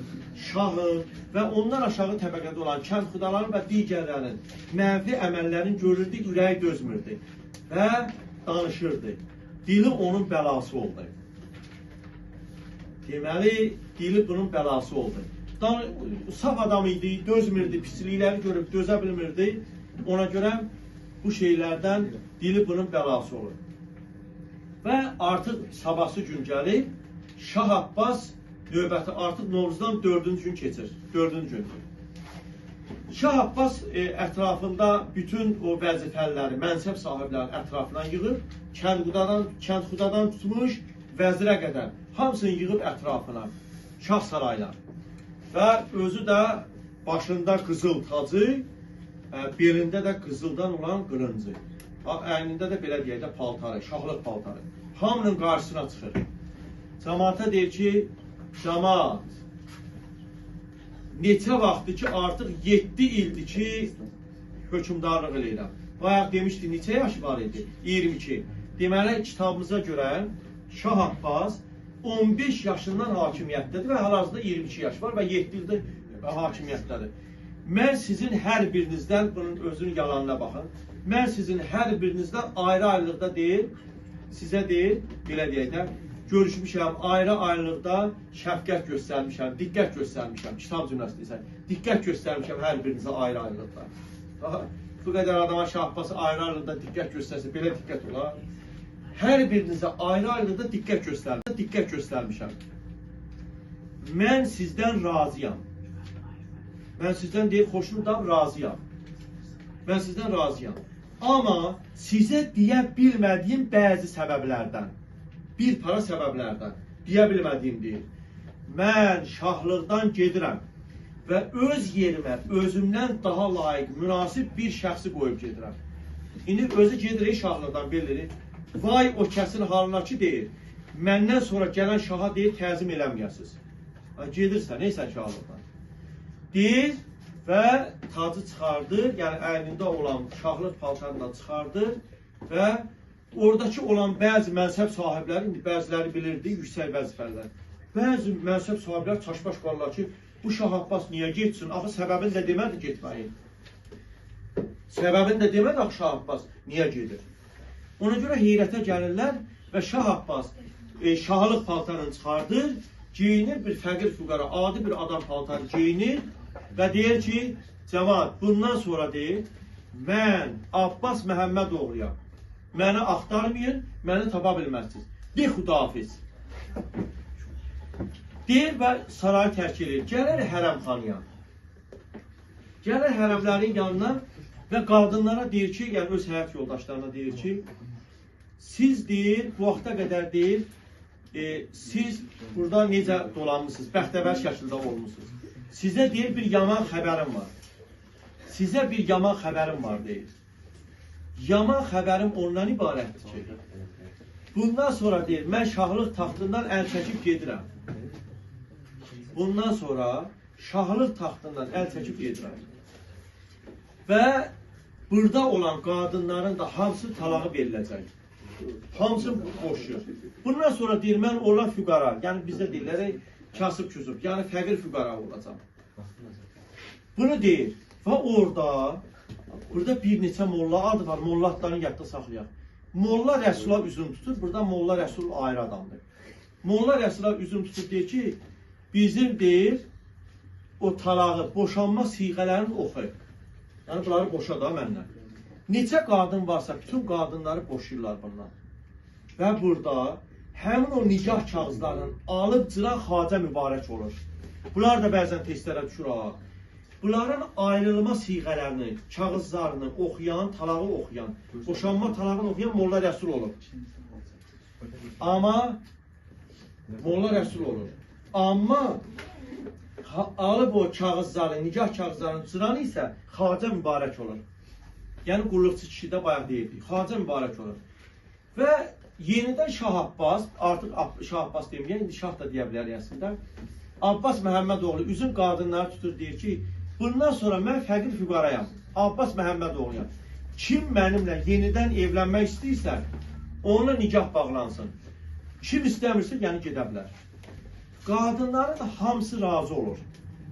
şahın və ondan aşağı təbəqədə olan kəndxudaların və digərlərin mənfi əməllərini görürdü, ürəyi dözmürdü və danışırdı. Dili onun bəlası oldu. Deməli, dili bunun bəlası oldu. Saf adam idi, dözmürdü, pislikləri görüb dözə bilmirdi. Ona görə bu şeylərdən dili bunun bəlası olur. Və artıq sabahsı gün gəlib, Şah Abbas növbəti artıq Novruzdan 4-cü gün keçir. 4-cü gün. Şah Abbas ətrafında bütün o vəzifələri, mənsəb sahiblərin ətrafından yığır, kəndxudadan tutmuş vəzirə qədər hamısını yığıb ətrafına, şah sarayına. Və özü də başında qızıl tacı, belində də qızıldan olan qılıncı. Əynində də belə deyək də paltarı, şahlıq paltarı. Hamının qarşısına çıxır. Cəmaata deyir ki, cəmaat, neçə vaxtdır ki, artıq 7 ildir ki, hökümdarlıq eləyirəm. Bayaq demişdi, neçə yaşı var idi? 22. Deməli, kitabımıza görə Şah Abbas 15 yaşından hakimiyyətdədir və hal-hazırda 22 yaş var və 7 ildir hakimiyyətdədir. Mən sizin hər birinizdən, bunun özünün yalanına baxın, mən sizin hər birinizdən ayrı-ayrılıqda deyil, sizə deyil, belə deyək də, görüşmüşəm, ayrı-ayrılıqda şəfqət göstərmişəm, diqqət göstərmişəm, kitab cümləsi deyirsən, diqqət göstərmişəm hər birinizə ayrı-ayrılıqda. Bu qədər adama Şah Abbası ayrı-ayrılıqda diqqət göstərsə, belə diqqət olar. Hər birinizə ayrı-ayrılıqda diqqət göstərmişəm. Mən sizdən razıyam. Mən sizdən deyib, xoşnudam, razıyam. Mən sizdən razıyam. Amma sizə deyə bilmədiyim bəzi səbəblərdən, bir para səbəblərdən deyə bilmədiyim deyil. Mən şahlıqdan gedirəm və öz yerimə, özümdən daha layiq, münasib bir şəxsi qoyub gedirəm. İndi özü gedir şahlıqdan belirir. Vay o kəsin halına ki deyir, məndən sonra gələn şaha deyir, təzim eləməyəsiniz. Gedirsən, neysən şahlıqdan. Deyir və tacı çıxardır, yəni əynində olan şahlıq paltarından çıxardır və oradakı olan bəzi mənsəb sahibləri, bəziləri bilirdi, yüksək vəzifələr. Bəzi mənsəb sahiblər çaşbaş qalırlar ki, bu Şah Abbas niyə getsin? Axı səbəbini də demədi getməyin. Səbəbini də demədi axı Şah Abbas niyə gedir? Ona görə heyrətə gəlirlər və Şah Abbas şahlıq paltarını çıxardır, geyinir bir fəqir füqara, adi bir adam paltarı geyinir və deyir ki, cəmaat, bundan sonra deyir, mən Abbas Məhəmmədoğluyam. Məni axtarmayın, məni tapa bilməzsiniz. Bir xudafiz. Deyir və sarayı tərk edir. Gəlir hərəmxanaya. Gəlir hərəmlərin yanına və qadınlara deyir ki, yəni öz həyat yoldaşlarına deyir ki, siz deyir, bu vaxta qədər deyir, siz burada necə dolanmışsınız, bəxtəvər şəkildə olmuşsunuz. Sizə deyir, bir yaman xəbərim var. Sizə bir yaman xəbərim var deyir. Yaman xəbərim ondan ibarətdir ki, bundan sonra deyir, mən şahlıq taxtından əl çəkib gedirəm. Bundan sonra şahlıq taxtından əl çəkib gedirəm. Və burada olan qadınların da hamısı talağı veriləcək. Hamısı boşuyor. Bundan sonra deyir, mən olan füqara, yəni bizdə deyirlər, kasıb-küsub, yəni fəqir füqara olacaq. Bunu deyir. Və burada bir neçə molla adı var, molla adlarını yadda saxlayaq. Molla Rəsula üzüm tutur, burada Molla Rəsul ayrı adamdır. Molla Rəsula üzüm tutur, deyir ki, bizim deyir, o talağı, boşanma siğələrini oxuyur. Yəni, bunları boşa da məndən. Neçə qadın varsa, bütün qadınları boşayırlar bunlar. Və burada həmin o nicah kağızlarının alıb cıran Xacə Mübarək olur. Bunlar da bəzən testlərə düşür. Bunların ayrılma siğələrini, kağızlarını oxuyan, talağı oxuyan, boşanma talağını oxuyan Molla Rəsul olur. Amma Molla Rəsul olur. Amma alıb o kağızları, nicah kağızlarını cıran isə Xacə Mübarək olur. Yəni qulluqçu kişi də bayaq deyildik. Xacə Mübarək olur. Və yenidən Şah Abbas, artıq Şah Abbas deməyək, indi Şah da deyə bilərik əslində. Abbas Məhəmmədoğlu üzün qadınları tutur, deyir ki, bundan sonra mən fəqir füqarayam, Abbas Məhəmmədoğluyam. Kim mənimlə yenidən evlənmək istəyirsə, onunla nikah bağlansın. Kim istəmirsə, yəni gedə bilər. Qadınların hamısı razı olur.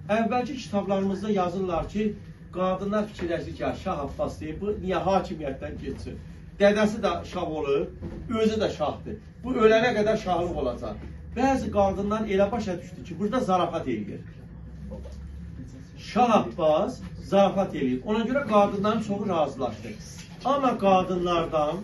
Əvvəlki kitablarımızda yazırlar ki, qadınlar fikirləşir ki, Şah Abbas deyir, bu niyə hakimiyyətdən geçsin? Dədəsi də şah olur, özü də şahdır. Bu ölənə qədər şahlıq olacaq. Bəzi qadınlar elə başa düşdü ki, burada zarafat eləyir. Şah Abbas zarafat eləyir. Ona görə qadınların çoxu razılaşdı. Amma qadınlardan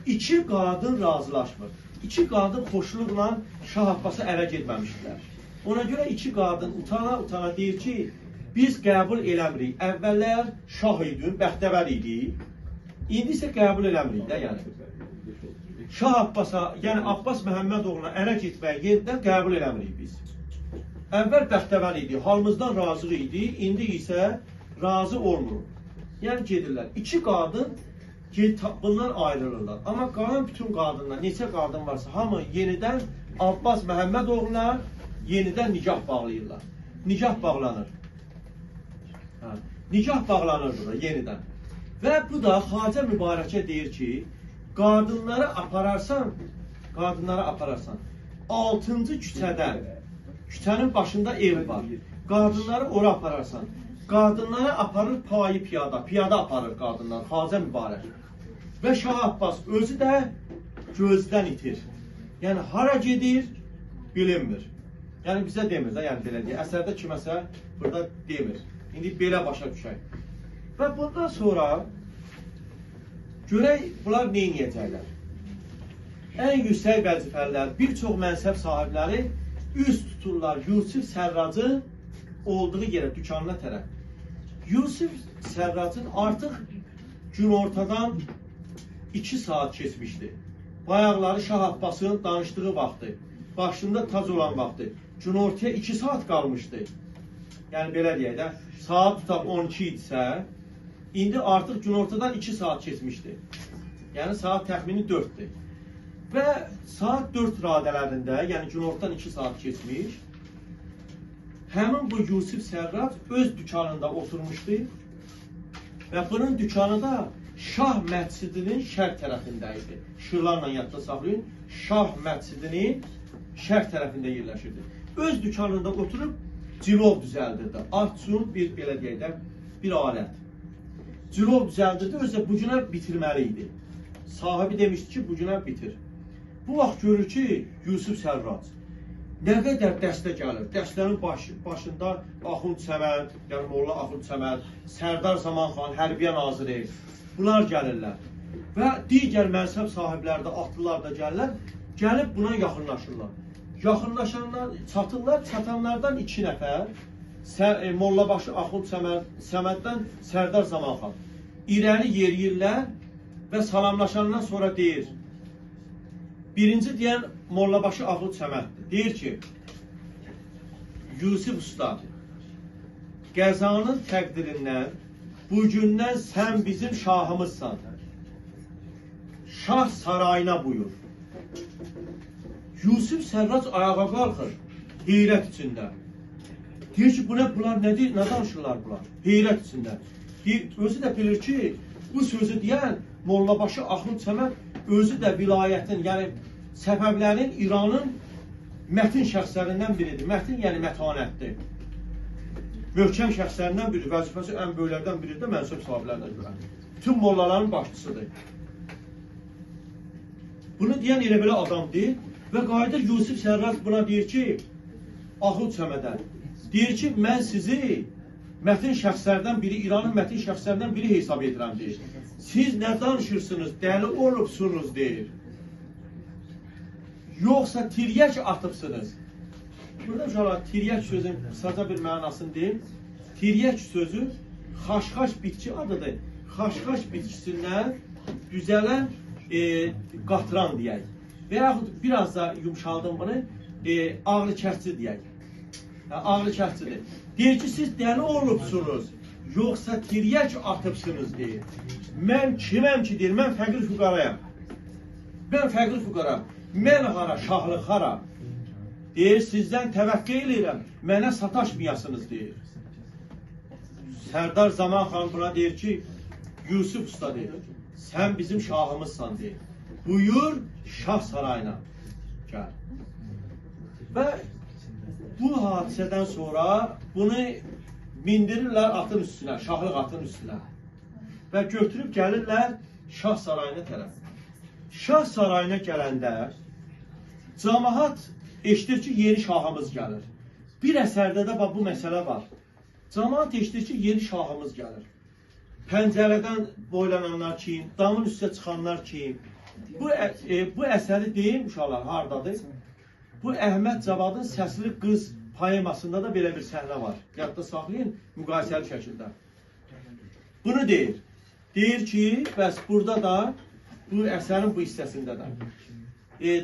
iki qadın razılaşmır. İki qadın xoşluqla Şah Abbasa ərə getməmişdilər. Ona görə iki qadın utana deyir ki, biz qəbul eləmirik. Əvvəllər şah idin, bəxtəvər idi. İndi isə qəbul eləmirik də, yəni. Şah Abbasa, yəni Abbas Məhəmmədoğluna ərə getməyi yenidən qəbul eləmirik biz. Əvvəl bəxtəvər idi, halımızdan razı idi, indi isə razı olmuruq. Yəni gedirlər. İki qadın bundan ayrılırlar. Amma qalan bütün qadınlar, neçə qadın varsa, hamı yenidən Abbas Məhəmmədoğluna yenidən nikah bağlayırlar. Nikah bağlanır. Nikah bağlanır burada yenidən. Və bu da Xacə Mübarəkə deyir ki, qadınları apararsan, 6-cı küçədən, küçənin başında ev var. Qadınları ora apararsan, qadınları aparır payı piyada aparır qadınlar, Xacə Mübarək. Və Şah Abbas özü də gözdən itir. Yəni, hara gedir, bilinmir. Yəni, bizə demir də, yəni belə deyir. Əsərdə kiməsə burada demir. İndi belə başa düşək. Və bundan sonra görək, bunlar nə edəcəklər? Ən yüksək vəzifəlilər, bir çox mənsəb sahibləri üst tuturlar Yusif Sərracın olduğu yerə, dükanına tərəf. Yusif Sərracın artıq günortadan 2 saat keçmişdi. Bayaqları Şah Abbasın danışdığı vaxtı, başında tac olan vaxtı, günortaya 2 saat qalmışdı. Yəni belə deyək də, saat tutaq 12 idisə, indi artıq günortadan 2 saat keçmişdi. Yəni saat təxmini 4'dür. Və saat 4 radələrində, yəni günortadan 2 saat keçmiş, həmin bu Yusif Sərrac öz dükanında oturmuşdu və bunun dükanı da Şah məscidinin şərq tərəfində idi. Şırlarla yadda saxlayın. Şah məscidinin şərq tərəfində yerləşirdi. Öz dükanında oturub cilov düzəldirdi. Artsun bir belə deyək də bir alət. Cilov düzəldirdi, özü bu günə bitirməli idi. Sahibi demişdi ki, bu günə bitir. Bu vaxt görür ki, Yusif Sərrac nə qədər dəstə gəlir. Dəstənin başında Axund Səməd, yəni Molla Axund Səməd, Sərdar Zamanxan, Hərbiyə Naziri, bunlar gəlirlər. Və digər mənsəb sahibləri də, atlılar da gəlirlər, gəlib buna yaxınlaşırlar. Yaxınlaşanlar, çatanlardan 2 nəfər, Mollabaşı Axund Səməddən Sərdar Zamanxan irəli yeriyirlər və salamlaşandan sonra deyir, birinci deyən Mollabaşı Axund Səməddir. Deyir ki, Yusif Usta, qəzanın təqdirindən bugündən sən bizim şahımızsan. Şah sarayına buyur. Yusif Sərrac ayağa qalxır, heyrət içində. Deyir ki, bunlar nə danışırlar bunlar? Heyrət içində. Özü də bilir ki, bu sözü deyən Mollabaşı Axund Səməd özü də vilayətin, yəni Səfəvlərin, İranın mətin şəxslərindən biridir. Mətin, yəni mətanətdir. Möhkəm şəxslərindən biri, vəzifəsi ən böyüklərdən biridir də mənsub sahiblərinə görə. Bütün mollaların başçısıdır. Bunu deyən elə belə adam deyil və qayıdır Yusif Sərrac buna deyir ki, Axund Səmədə, deyir ki, mən sizi mətin şəxslərdən biri, İranın mətin şəxslərdən biri hesab edirəm, deyir. Siz nə danışırsınız, dəli olubsunuz, deyir. Yoxsa tiryək atıbsınız. Burada uşaqlar, tiryək sözün qısaca bir mənasını deyim. Tiryək sözü xaşxaş bitki adıdır. Xaşxaş bitkisindən düzələn qatıran deyək. Və yaxud biraz da yumşaldım bunu, ağrı kəsici deyək. Ağrı kəsicidir. Deyir ki, siz dəli olubsunuz, yoxsa tiryək atıbsınız, deyir. Mən kiməm ki, deyir, mən fəqir füqarayam. Mən fəqir füqaram. Mən hara, şahlıq hara. Deyir, sizdən təvəqqə eləyirəm, mənə sataşmayasınız, deyir. Sərdar Zamanxan buna deyir ki, Yusuf Usta, deyir, sən bizim şahımızsan, deyir. Buyur, şah sarayına gəl. Və bu hadisədən sonra bunu mindirirlər atın üstünə, şahlıq atın üstünə. Və götürüb gəlirlər şah sarayına tərəf. Şah sarayına gələndə cəmaət eşidir ki, yeni şahımız gəlir. Bir əsərdə də bu məsələ var. Cəmaət eşidir ki, yeni şahımız gəlir. Pəncərədən boylananlar kim, damın üstə çıxanlar kim? Bu əsəri deyim, uşaqlar, haradadır? Bu Əhməd Cavadın Səsli Qız poemasında da belə bir səhnə var. Yadda saxlayın, müqayisəli şəkildə. Bunu deyir. Deyir ki, bəs burada da, bu əsərin bu hissəsində də.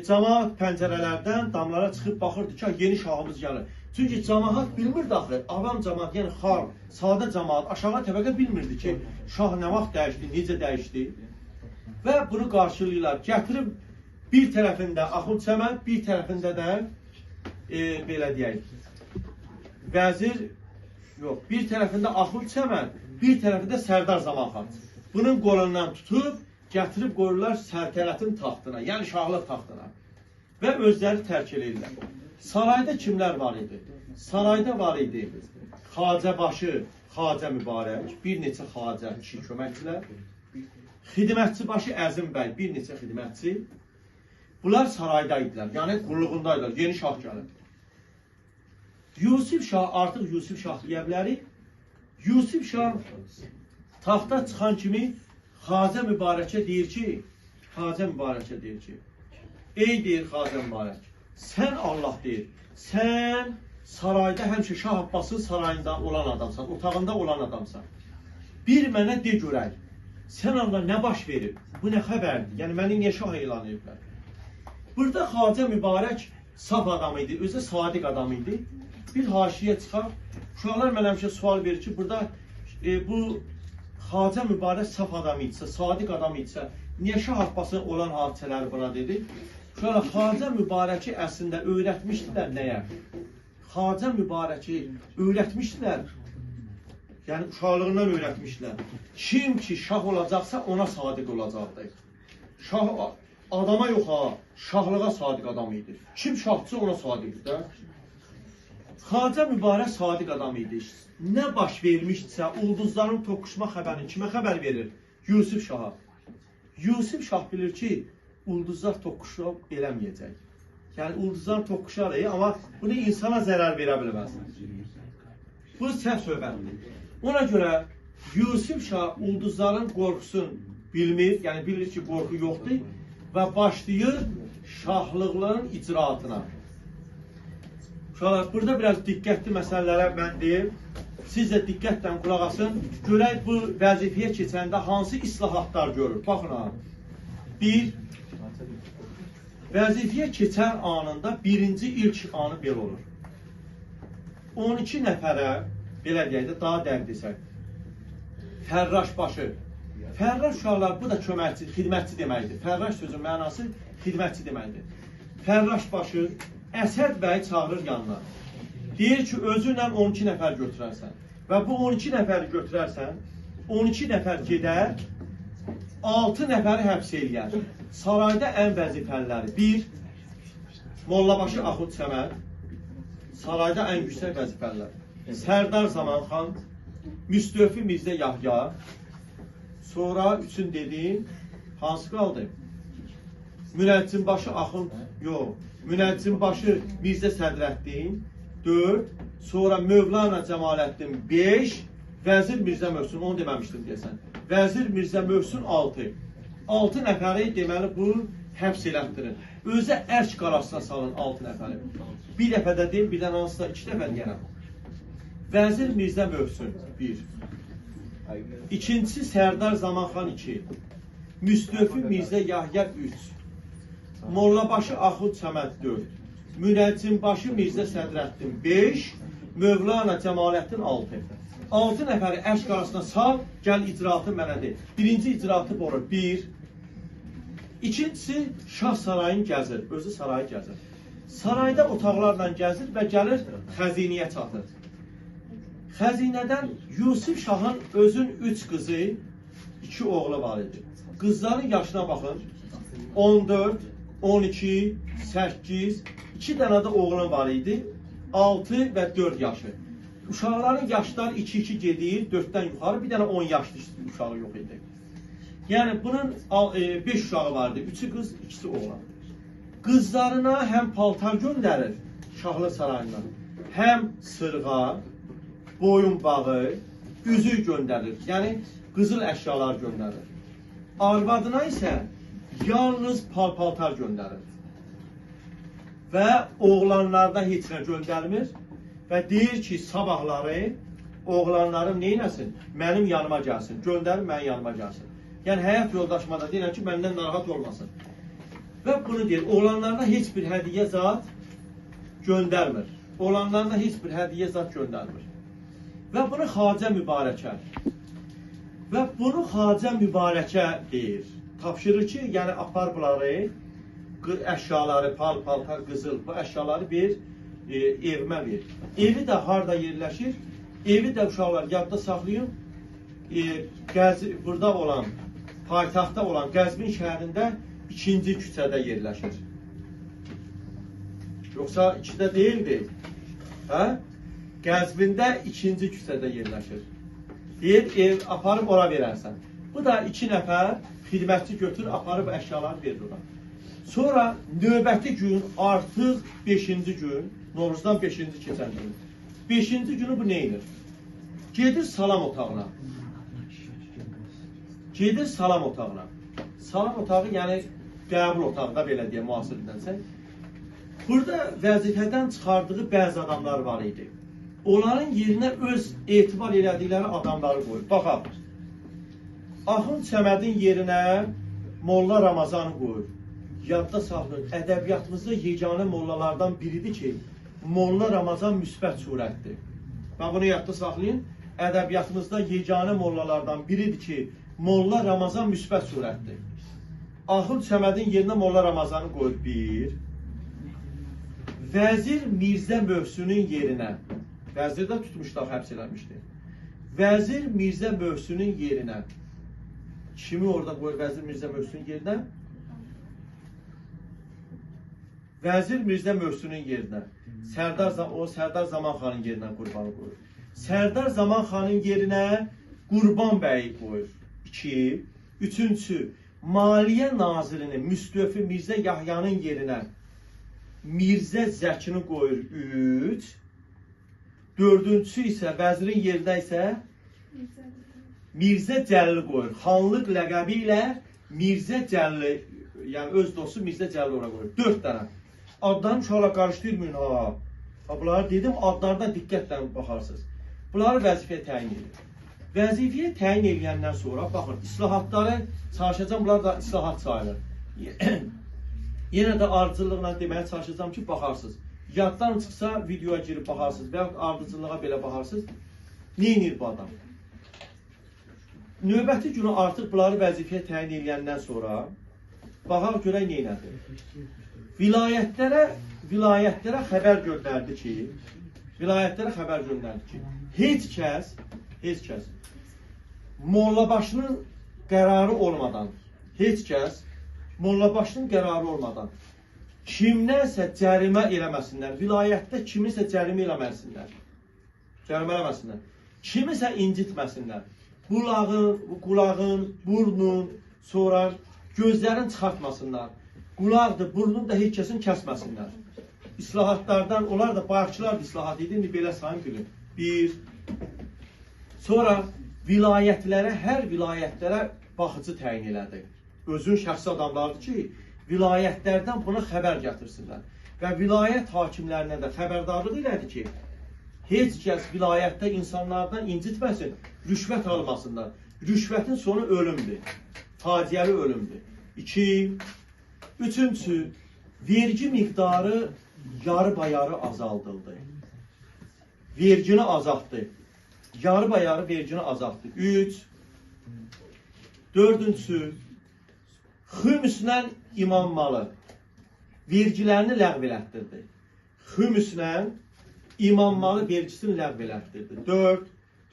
Cəmaət pəncərələrdən damlara çıxıb baxırdı ki, yeni şahımız gəlir. Çünki cəmaət bilmirdi axı, avam cəmaət, yəni xalq, sadə cəmaət, aşağı təbəqə bilmirdi ki, şah nə vaxt dəyişdi, necə dəyişdi. Və bunu qarşılayırlar. Gətirib bir tərəfində Axund Səməd, bir tərəfində də belə deyək, vəzir, yox, bir tərəfində Axund Səməd, bir tərəfində Sərdar Zamanxan. Bunun qolundan tutub, gətirib qoyurlar səltənətin taxtına, yəni şahlıq taxtına və özləri tərk edirlər. Sarayda kimlər var idi? Sarayda var idi Xacəbaşı, Xacə Mübarək, bir neçə xacə, kişi köməkçilər, xidmətçi başı Əzim bəy, bir neçə xidmətçi. Bunlar sarayda idilər, yəni qulluğundaydılar, yeni şah gəlir. Yusif Şah, artıq Yusif Şah deyə bilərik. Yusif Şah taxta çıxan kimi Xacə Mübarəkə deyir ki, ey deyir Xacə Mübarək, sən Allah deyir, sən sarayda həmişə Şah Abbasın sarayında olan adamsan, otağında olan adamsan. Bir mənə de görək, sən Allah nə baş verib, bu nə xəbərdir, yəni məni niyə şah elan ediblər? Burada Xacə Mübarək saf adam idi, özü sadiq adam idi. Bir haşiyə çıxar, uşaqlar mən həmişə sual verir ki, burada bu Xacə Mübarək saf adam idisə, sadiq adam idisə, niyə Şah Abbasın olan hadisələri buna dedi? Şöyle Xacə Mübarəki əslində öyrətmişdilər nəyə? Xacə Mübarəki öyrətmişdilər Yəni uşaqlığından öyrətmişlər. Kim ki şah olacaqsa ona sadiq olacaqdır. Şah adama yox ha, şahlığa sadiq adam idi. Kim şahçı ona sadiqdir də. Xacə Mübarək sadiq adam idi. Nə baş vermişsə, ulduzların toqquşma xəbərini kimə xəbər verir? Yusif Şaha. Yusif Şah bilir ki, ulduzlar toqquşub eləməyəcək. Yəni ulduzlar toqquşar, amma bunu insana zərər verə bilməz. Bu səhv söhbətdir. Ona görə Yusif Şah ulduzların qorxusunu bilmir, yəni bilir ki, qorxu yoxdur və başlayır şahlıqların icraatına. Uşaqlar, burada biraz diqqətli məsələlərə mən deyim. Siz də diqqətlə qulaq asın. Görək bu vəzifəyə keçəndə hansı islahatlar görür. Baxın ha. Bir, vəzifəyə keçən anında birinci ilk anı belə olur. 12 nəfərə, belə deyək də, daha dəqiq desək, fərraş başı. Fərraş uşaqlar, bu da köməkçi, xidmətçi deməkdir. Fərraş sözün mənası xidmətçi deməkdir. Fərraş başı Əsəd bəyi çağırır yanına. Deyir ki, özünlə 12 nəfər götürərsən. Və bu 12 nəfəri götürərsən, 12 nəfər gedər, 6 nəfəri həbs eləyər. Sarayda ən vəzifəliləri. 1. Mollabaşı Axund Səməd. Sarayda ən yüksək vəzifəlilər. Sərdar Zamanxan, Müstəfi Mirzə Yahya. Sonra üçün dediyim, hansı qaldı? Münəccimbaşı Axund, yox. Münəccimbaşı Mirzə Sədrəddin. 4. Sonra Mövlana Cəmaləddin 5. Vəzir Mirzə Möhsün, onu deməmişdim deyəsən. Vəzir Mirzə Möhsün 6. 6 nəfəri deməli bu həbs elətdirir. Özə ərk qarasına salın 6 nəfəri. Bir dəfədə deyim, birdən hansısa 2 dəfə deyərəm. Vəzir Mirzə Möhsün 1. İkincisi Sərdar Zamanxan 2. Müstəfi Mirzə Yahya 3. Mollabaşı Axund Səməd 4. Münəccimbaşı Mirzə Sədrəddin 5. Mövlana Cəmaləddin 6. 6 nəfəri ərk qarasına sal, gəl icraatı mənə de. Birinci icraatı borur 1. İkincisi Şah sarayını gəzir, özü sarayı gəzir. Sarayda otaqlarla gəzir və gəlir xəzinəyə çatır. Xəzinədən Yusif Şahın özün 3 qızı, 2 oğlu var idi. Qızların yaşına baxın. 14, 12, 8, 2 dənə də oğlan var idi. 6 və 4 yaşı. Uşaqların yaşları 2-2 gedir, 4-dən yuxarı, bir dənə 10 yaşlı uşağı yox idi. Yəni bunun 5 uşağı vardı, 3'ü qız, 2'si oğlan. Qızlarına həm paltar göndərir Şahlıq sarayından, həm sırğa, boyun bağı, üzük göndərir. Yəni qızıl əşyalar göndərir. Arvadına isə yalnız paltar göndərir. Və oğlanlarda heç nə göndərmir və deyir ki, sabahları oğlanlarım neynəsin? Mənim yanıma gəlsin, göndərin mənim yanıma gəlsin. Yəni həyat yoldaşıma da deyirəm ki, məndən narahat olmasın. Və bunu deyir, oğlanlarına heç bir hədiyyə zat göndərmir. Oğlanlarına heç bir hədiyyə zat göndərmir. Və bunu Xacə Mübarəkə deyir. Tapşırır ki, yəni apar bunları, əşyaları, paltar, qızıl, bu əşyaları bir evimə verir. Evi də harada yerləşir? Evi də uşaqlar yadda saxlayın. Burada olan, paytaxtda olan Qəzvin şəhərində 2-ci küçədə yerləşir. Yoxsa 2-də deyildi. Qəzvində 2-ci küçədə yerləşir. Deyir, ev aparıb ora verərsən. Bu da 2 nəfər xidmətçi götür, aparıb əşyaları verir ona. Sonra növbəti gün, artıq 5-ci gün, Novruzdan 5-ci keçən gün. 5-ci günü bu neyinir? Gedir salam otağına. Gedir salam otağına. Salam otağı, yəni qəbul otağı da belə deyə müasir edənsək. Burada vəzifədən çıxardığı bəzi adamlar var idi. Onların yerinə öz etibar elədikləri adamları qoyur. Baxaq. Axund Səmədin yerinə Molla Ramazanı qoyur. Yadda saxlayın, ədəbiyyatımızda yeganə mollalardan biridir ki, Molla Ramazan müsbət surətdir. Ben bunu yadda saxlayın, ədəbiyyatımızda yeganə mollalardan biridir ki, Molla Ramazan müsbət surətdir. Axund Səmədin yerinə Molla Ramazanı qoyur 1. Vəzir Mirzə Möhsünün yerinə, vəzir də tutmuşlar, həbs eləmişdi. Vəzir Mirzə Möhsünün yerinə kimi orada qoyur Vəzir Mirzə Möhsünün yerinə? Vəzir Mirzə Möhsünün yerinə Sərdar Zaman xanın yerinə Qurbanı qoyur. Sərdar Zaman xanın yerinə Qurban bəyi qoyur. 2. Üçüncü, Maliyyə Nazirini Müstəfi Mirzə Yahyanın yerinə Mirzə Zəkini qoyur. 3. Dördüncüsü isə vəzirin yerinə isə Mirzə Cəlili qoyur. Xanlıq ləqəbi ilə Mirzə Cəlili, yəni öz dostu Mirzə Cəlili ora qoyur. 4 dənə. Adlarını uşaqla qarışdırmayın ha. Bunları dedim, adlarına diqqətlə baxarsınız. Bunları vəzifəyə təyin edir. Vəzifəyə təyin edəndən sonra, baxın, islahatları çalışacağım, bunlar da islahat sayılır. Yenə də ardıcıllıqla deməyə çalışacağım ki, baxarsınız. Yaddan çıxsa videoya girib baxarsınız və yaxud ardıcıllığa belə baxarsınız. Neynir bu adam? Növbəti günü artıq bunları vəzifəyə təyin edəndən sonra baxaq görək neynədir. Vilayətlərə xəbər göndərdi ki, heç kəs Mollabaşının qərarı olmadan, kimdənsə cərimə eləməsinlər, vilayətdə kimisə cərimə eləməsinlər, kimisə incitməsinlər, qulağın, burnun, sonra gözlərin çıxartmasınlar, qulaqdır, burnun da heç kəsin kəsməsinlər. İslahatlardan, onlar da bayaqçılar da islahat idi, indi belə sayın bilin. 1. Sonra hər vilayətlərə baxıcı təyin elədi. Özün şəxsi adamlardır ki, vilayətlərdən buna xəbər gətirsinlər. Və vilayət hakimlərinə də xəbərdarlıq elədi ki, heç kəs vilayətdə insanlardan incitməsin, rüşvət almasınlar. Rüşvətin sonu ölümdür, faciəli ölümdür. 2. Üçüncü, vergi miqdarı yarı-bayarı azaldıldı. Vergini azaltdı. Yarı-bayarı vergini azaltdı. 3. Dördüncüsü, xümüslə imam malı vergilərini ləğv elətdirdi. Xümüslə imam malı vergisini ləğv elətdirdi. 4.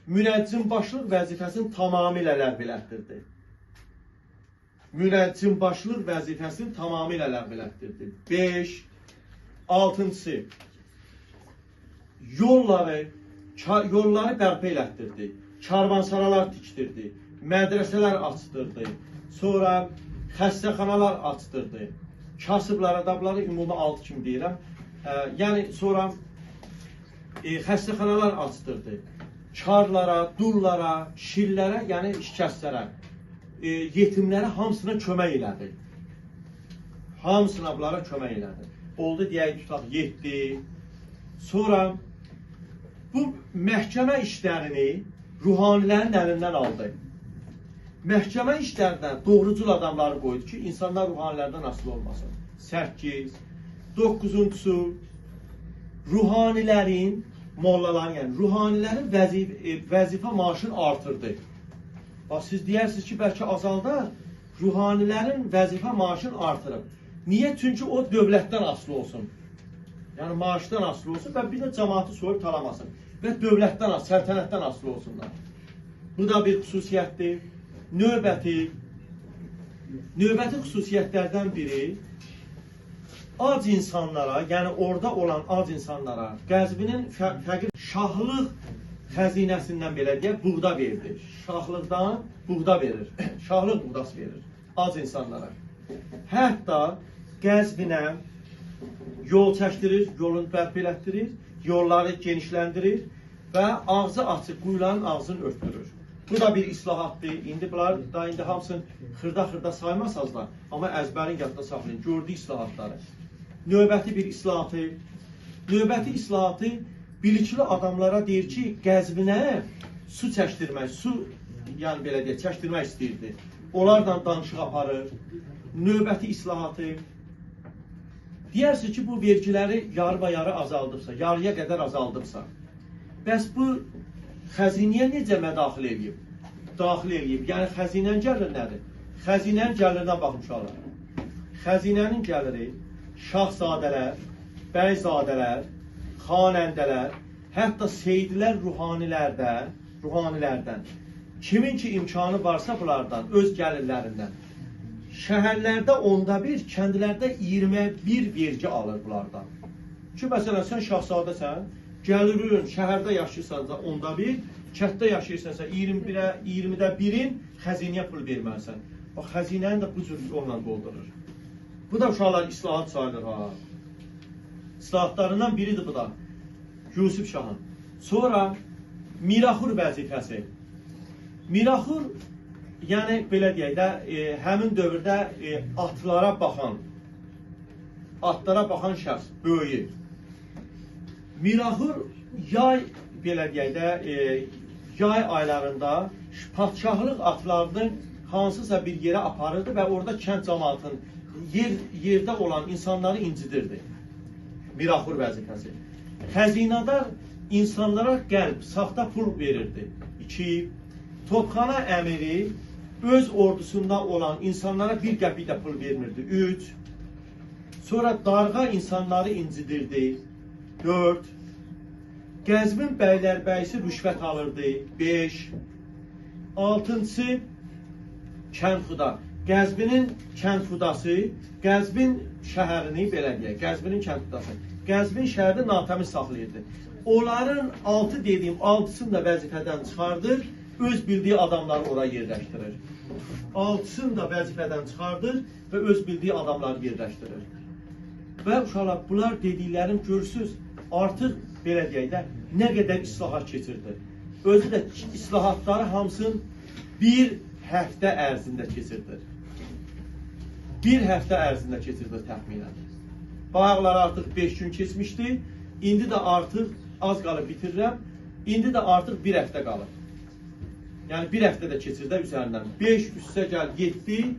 Münəccim başlıq vəzifəsini tamamilə ləğv elətdirdi. Münəccim başlıq vəzifəsini tamamilə ləğv elətdirdi. 5. Altıncısı, yolları bərpa elətdirdi. Karvansaralar tikdirdi. Mədrəsələr açdırdı. Sonra xəstəxanalar açdırdı. Kasıblara, adamları ümumi 6 kimi deyirəm. Yəni sonra xəstəxanalar açdırdı. Karlara, dullara, şillərə, yəni şikəstlərə, yetimlərə hamısına kömək elədi. Hamısına bunlara kömək elədi. Oldu deyək tutaq 7. Sonra bu məhkəmə işlərini ruhanilərin əlindən aldı. Məhkəmə işlərindən doğrucul adamları qoydu ki, insanlar ruhanilərdən asılı olmasın. 8. 9-uncusu, ruhanilərin, mollaların, yəni ruhanilərin vəzifə maaşını artırdı. Bax, siz deyərsiniz ki, bəlkə azaldar, ruhanilərin vəzifə maaşını artırıb. Niyə? Çünki o dövlətdən asılı olsun. Yəni maaşdan asılı olsun və bir də cəmaatı soyub talamasın. Və dövlətdən, səltənətdən asılı olsunlar. Bu da bir xüsusiyyətdir. Növbəti xüsusiyyətlərdən biri ac insanlara, yəni orada olan ac insanlara Qəzvinin fəqir şahlıq xəzinəsindən belə deyək, buğda verdi. Şahlıqdan buğda verir. Şahlıq buğdası verir ac insanlara. Hətta Qəzvinə yol çəkdirir, yolunu bərpa elətdirir, yolları genişləndirir və ağzı açıq, quyuların ağzını örtdürür. Bu da bir islahatdır. İndi bunlar da indi hamısını xırda-xırda saymasazlar, amma əzbərin yadda saxlayın, gördüyü islahatları. Növbəti bir islahatı, bilikli adamlara deyir ki, Qəzvinə su çəkdirmək, yəni belə deyək, çəkdirmək istəyirdi. Onlarla danışıq aparır. Növbəti islahatı, deyərsiniz ki, bu vergiləri yarı-bayarı azaldıbsa, yarıya qədər azaldıbsa, bəs bu xəzinəyə necə mədaxil edib? Daxil edib. Yəni xəzinənin gəliri nədir? Xəzinənin gəlirinə baxmışlar. Xəzinənin gəliri şahzadələr, bəyzadələr, xanəndələr, hətta seydlər, ruhanilərdə ruhanilərdən, kimin ki imkanı varsa bunlardan, öz gəlirlərindən, şəhərlərdə 1/10, kəndlərdə 21 vergi alır bunlardan. Ki, məsələn, sən şahzadəsən, gəlirin, şəhərdə yaşayırsansa 1/10, kətdə yaşayırsansa 20-də 1-in xəzinəyə pul verməlisən. Bax, xəzinəni də bu cür yolla doldurur. Bu da uşaqlar islahat sayılır ha. İslahatlarından biridir bu da. Yusif Şahın. Sonra Miraxur vəzifəsi. Miraxur, yəni belə deyək də, həmin dövrdə atlara baxan şəxs, böyüyü. Miraxur yay, belə deyək də, yay aylarında padşahlıq atlarını hansısa bir yerə aparırdı və orada kənd cəmaatın yerdə olan insanları incidirdi. Miraxur vəzifəsi. Xəzinədar insanlara qəlb, saxta pul verirdi. 2. Topxana əmiri öz ordusunda olan insanlara 1 qəpik də pul vermirdi. 3. Sonra darğa insanları incidirdi. 4. Qəzvin bəylərbəyisi rüşvət alırdı. 5. 6-cı kəndxuda. Qəzvinin kəndxudası, Qəzvin şəhərini, belə deyək, Qəzvinin kəndxudası, Qəzvin şəhərini natəmiz saxlayırdı. Onların 6'sını da vəzifədən çıxardır, öz bildiği adamları oraya yerləşdirir. 6'sını da vəzifədən çıxardır və öz bildiği adamları yerləşdirir. Və uşaqlar, bunlar dediklərim görürsünüz, artıq belə deyək də, nə qədər islahat keçirdi. Özü də islahatları hamısını bir həftə ərzində keçirdir. Bir həftə ərzində keçirdir təxminən. Bayaqlar artıq 5 gün keçmişdi, indi də artıq az qalıb bitirirəm, indi də artıq bir həftə qalır. Yəni bir həftə də keçirdə üzərindən. 5 üstə gəl 7,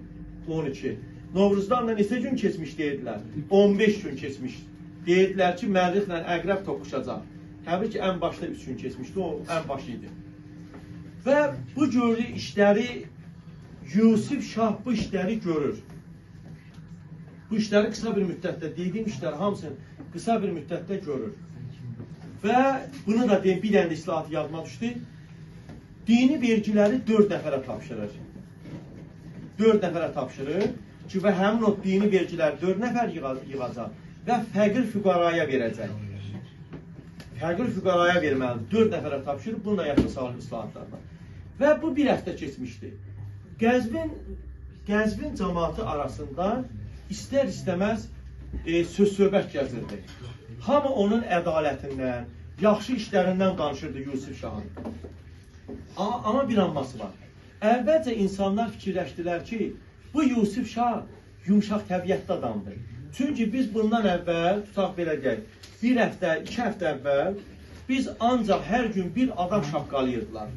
12. Novruzdanla neçə gün keçmiş deyirlər? 15 gün keçmiş. Deyirlər ki, Mərrixlə Əqrəb toqquşacaq. Təbii ki, ən başda 3 gün keçmişdi, o ən başı idi. Və bu gördüyü işləri, Yusif Şah bu işləri görür. Bu işləri qısa bir müddətdə, dediyim işləri hamısını qısa bir müddətdə görür. Və bunu da deyim, bir dənə islahatı yadıma düşdü. Dini vergiləri 4 nəfərə tapşırır. 4 nəfərə tapşırır ki, və həmin o dini vergiləri 4 nəfər yığacaq və fəqir füqaraya verəcək. Fəqir füqaraya verməlidir. 4 nəfərə tapşırır, bunu da yadda salır islahatlardan. Və bu bir həftə keçmişdi. Qəzvin cəmaatı arasında istər-istəməz söz-söhbət gəzirdi. Hamı onun ədalətindən, yaxşı işlərindən danışırdı Yusif Şahın. Amma bir anması var. Əvvəlcə insanlar fikirləşdilər ki, bu Yusif Şah yumşaq təbiətli adamdır. Çünki biz bundan əvvəl, tutaq belə deyək, bir həftə, 2 həftə əvvəl biz ancaq hər gün bir adam şapqalayırdılar.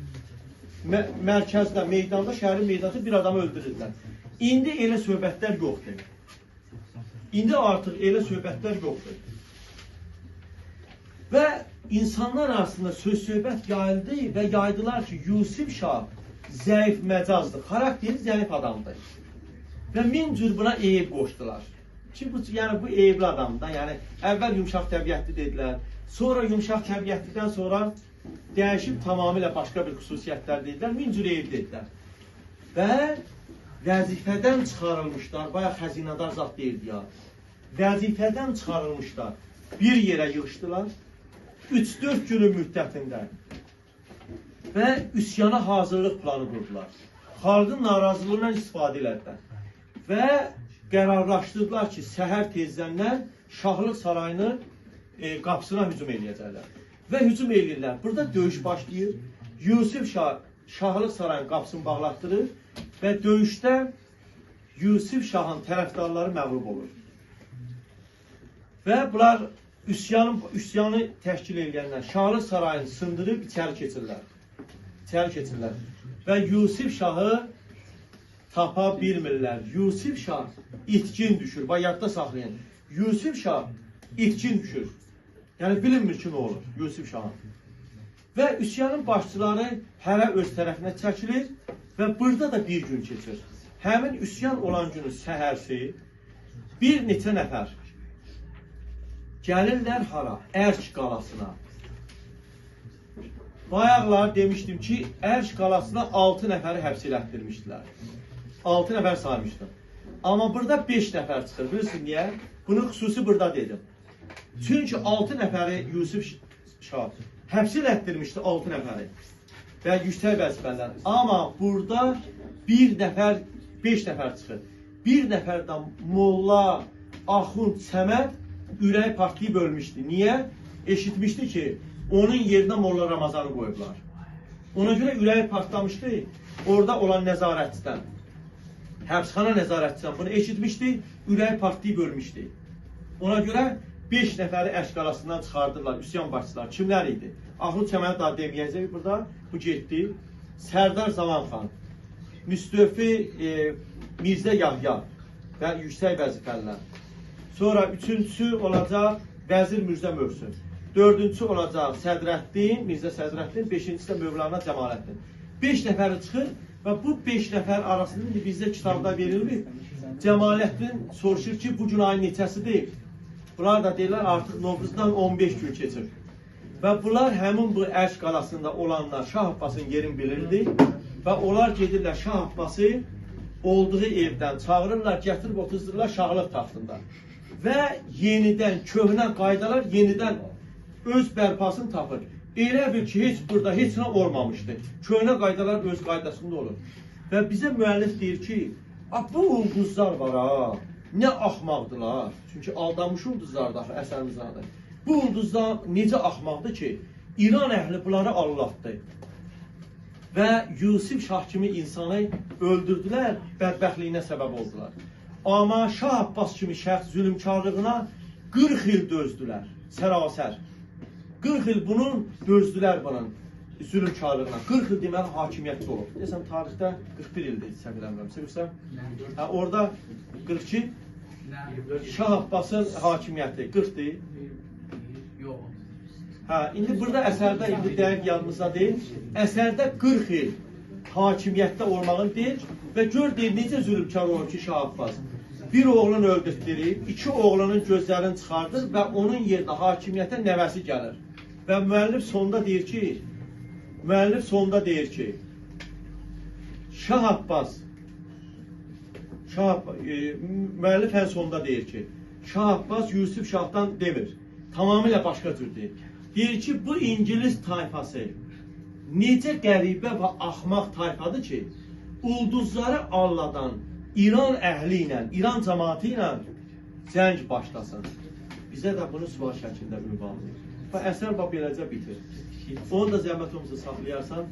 Mərkəzdə, meydanda, şəhərin meydanda bir adamı öldürürdülər. İndi elə söhbətlər yoxdur. İndi artıq elə söhbətlər yoxdur. Və insanlar arasında söz-söhbət yayıldı və yaydılar ki, Yusif Şah zəif məcazdır, xarakteri zəif adamdır. Və min cür buna eyib qoşdular. Ki, yəni bu eyibli adamdır. Yəni, əvvəl yumşaq təbiətli dedilər, sonra yumşaq təbiətlidən sonra dəyişib tamamilə başqa bir xüsusiyyətlər dedilər, min cür eyib dedilər. Və vəzifədən çıxarılmışlar, bayaq xəzinədar zat deyildi ya, vəzifədən çıxarılmışlar, bir yerə yığışdılar, 3-4 günün müddətində və üsyana hazırlıq planı qurdular. Xalqın narazılığından istifadə elədilər və qərarlaşdırdılar ki, səhər tezdəndən Şahlıq sarayının qapısına hücum eləyəcəklər. Və hücum eləyirlər. Burada döyüş başlayır. Yusif Şah Şahlıq sarayının qapısını bağlatdırır və döyüşdə Yusif Şahın tərəfdarları məğlub olur. Və bunlar üsyanı təşkil edənlər Şahlıq sarayını sındırıb içəri keçirlər. Və Yusif Şahı tapa bilmirlər. Yusif Şah itkin düşür. Bax, yadda saxlayın. Yusif Şah itkin düşür. Yəni, bilinmir ki, nə olur Yusif Şahın. Və üsyanın başçıları hərə öz tərəfinə çəkilir və burada da bir gün keçir. Həmin üsyan olan günün səhərsi bir neçə nəfər gəlirlər hara? Ərk qalasına. Bayaqlar demişdim ki, Ərş qalasına 6 nəfəri həbs elətdirmişdilər. 6 nəfər saymışdım. Amma burada 5 nəfər çıxır. Bilirsiniz niyə? Bunu xüsusi burada dedim. Çünki 6 nəfəri Yusif Şah həbs elətdirmişdi 6 nəfəri. Və yüksək vəzifələr. Amma burada 1 nəfər, 5 nəfər çıxır. 1 nəfər də Molla Axund Səməd ürək partlayıb ölmüşdü. Niyə? Eşitmişdi ki, onun yerinə Molla Ramazanı qoyublar. Ona görə ürəyi partlamışdı. Orada olan nəzarətçidən, həbsxana nəzarətçidən bunu eşitmişdi, ürəyi partlayıb ölmüşdü. Ona görə 5 nəfəri Ərş qalasından çıxardırlar, üsyan başçılar. Kimlər idi? Axund Səməd daha deməyəcək burada, bu getdi. Sərdar Zaman xan, Müstəfi Mirzə Yahya və yüksək vəzifəlilər. Sonra üçüncüsü olacaq Vəzir Mirzə Möhsün. Dördüncüsü olacaq Sədrəddin, Mirzə Sədrəddin, beşincisi də Mövlana Cəmaləddin. 5 nəfəri çıxır və bu 5 nəfər arasında bizdə kitabda verilir. Cəmaləddin soruşur ki, bu gün ayın neçəsidir? Bunlar da deyirlər, artıq Novruzdan 15 gün keçir. Və bunlar həmin bu Ərş qalasında olanlar Şah Abbasın yerini bilirdi və onlar gedirlər Şah Abbası olduğu evdən çağırırlar, gətirib otuzdururlar Şahlıq taxtında. Və yenidən, köhnə qaydalar yenidən öz bərpasını tapır. Elə bir ki, heç burada heç nə olmamışdı. Köhnə qaydalar öz qaydasında olur. Və bizə müəllif deyir ki, bu ulduzlar var ha, nə axmaqdılar. Çünki aldanmış ulduzlardır əsərimizdə. Bu ulduzlar necə axmaqdır ki, İran əhli bunları allatdı. Və Yusif Şah kimi insanı öldürdülər, bədbəxtliyinə səbəb oldular. Amma Şah Abbas kimi şəxs zülümkarlığına 40 il dözdülər, sərasər. 40 il bunun dözdülər bunun zülümkarlığına. 40 il deməli hakimiyyətdə olub. Desəm, tarixdə 41 ildir, sən bilmirəm. Orada 42 Şah Abbasın hakimiyyəti 40-dir. İndi burada əsərdə, indi dəqiq yadımızda deyil, əsərdə 40 il hakimiyyətdə olmağını deyil və gör deyil, necə zülümkar olur ki, Şah Abbas. Bir oğlunu öldürtdirib, 2 oğlunun gözlərini çıxardır və onun yerinə hakimiyyətə nəvəsi gəlir. Və müəllif sonda deyir ki, Şah Abbas, müəllif ən sonda deyir ki, Şah Abbas Yusif Şahdan demir, tamamilə başqa cür deyir. Deyir ki, bu İngiliz tayfası necə qəribə və axmaq tayfadır ki, ulduzları alladan İran əhli ilə, İran cəmaatı ilə cəng başlasın. Bizə də bunu sual şəklində ünvanlayır. Və əsər beləcə bitir. Onu da zəhmət olmasa saxlayarsan.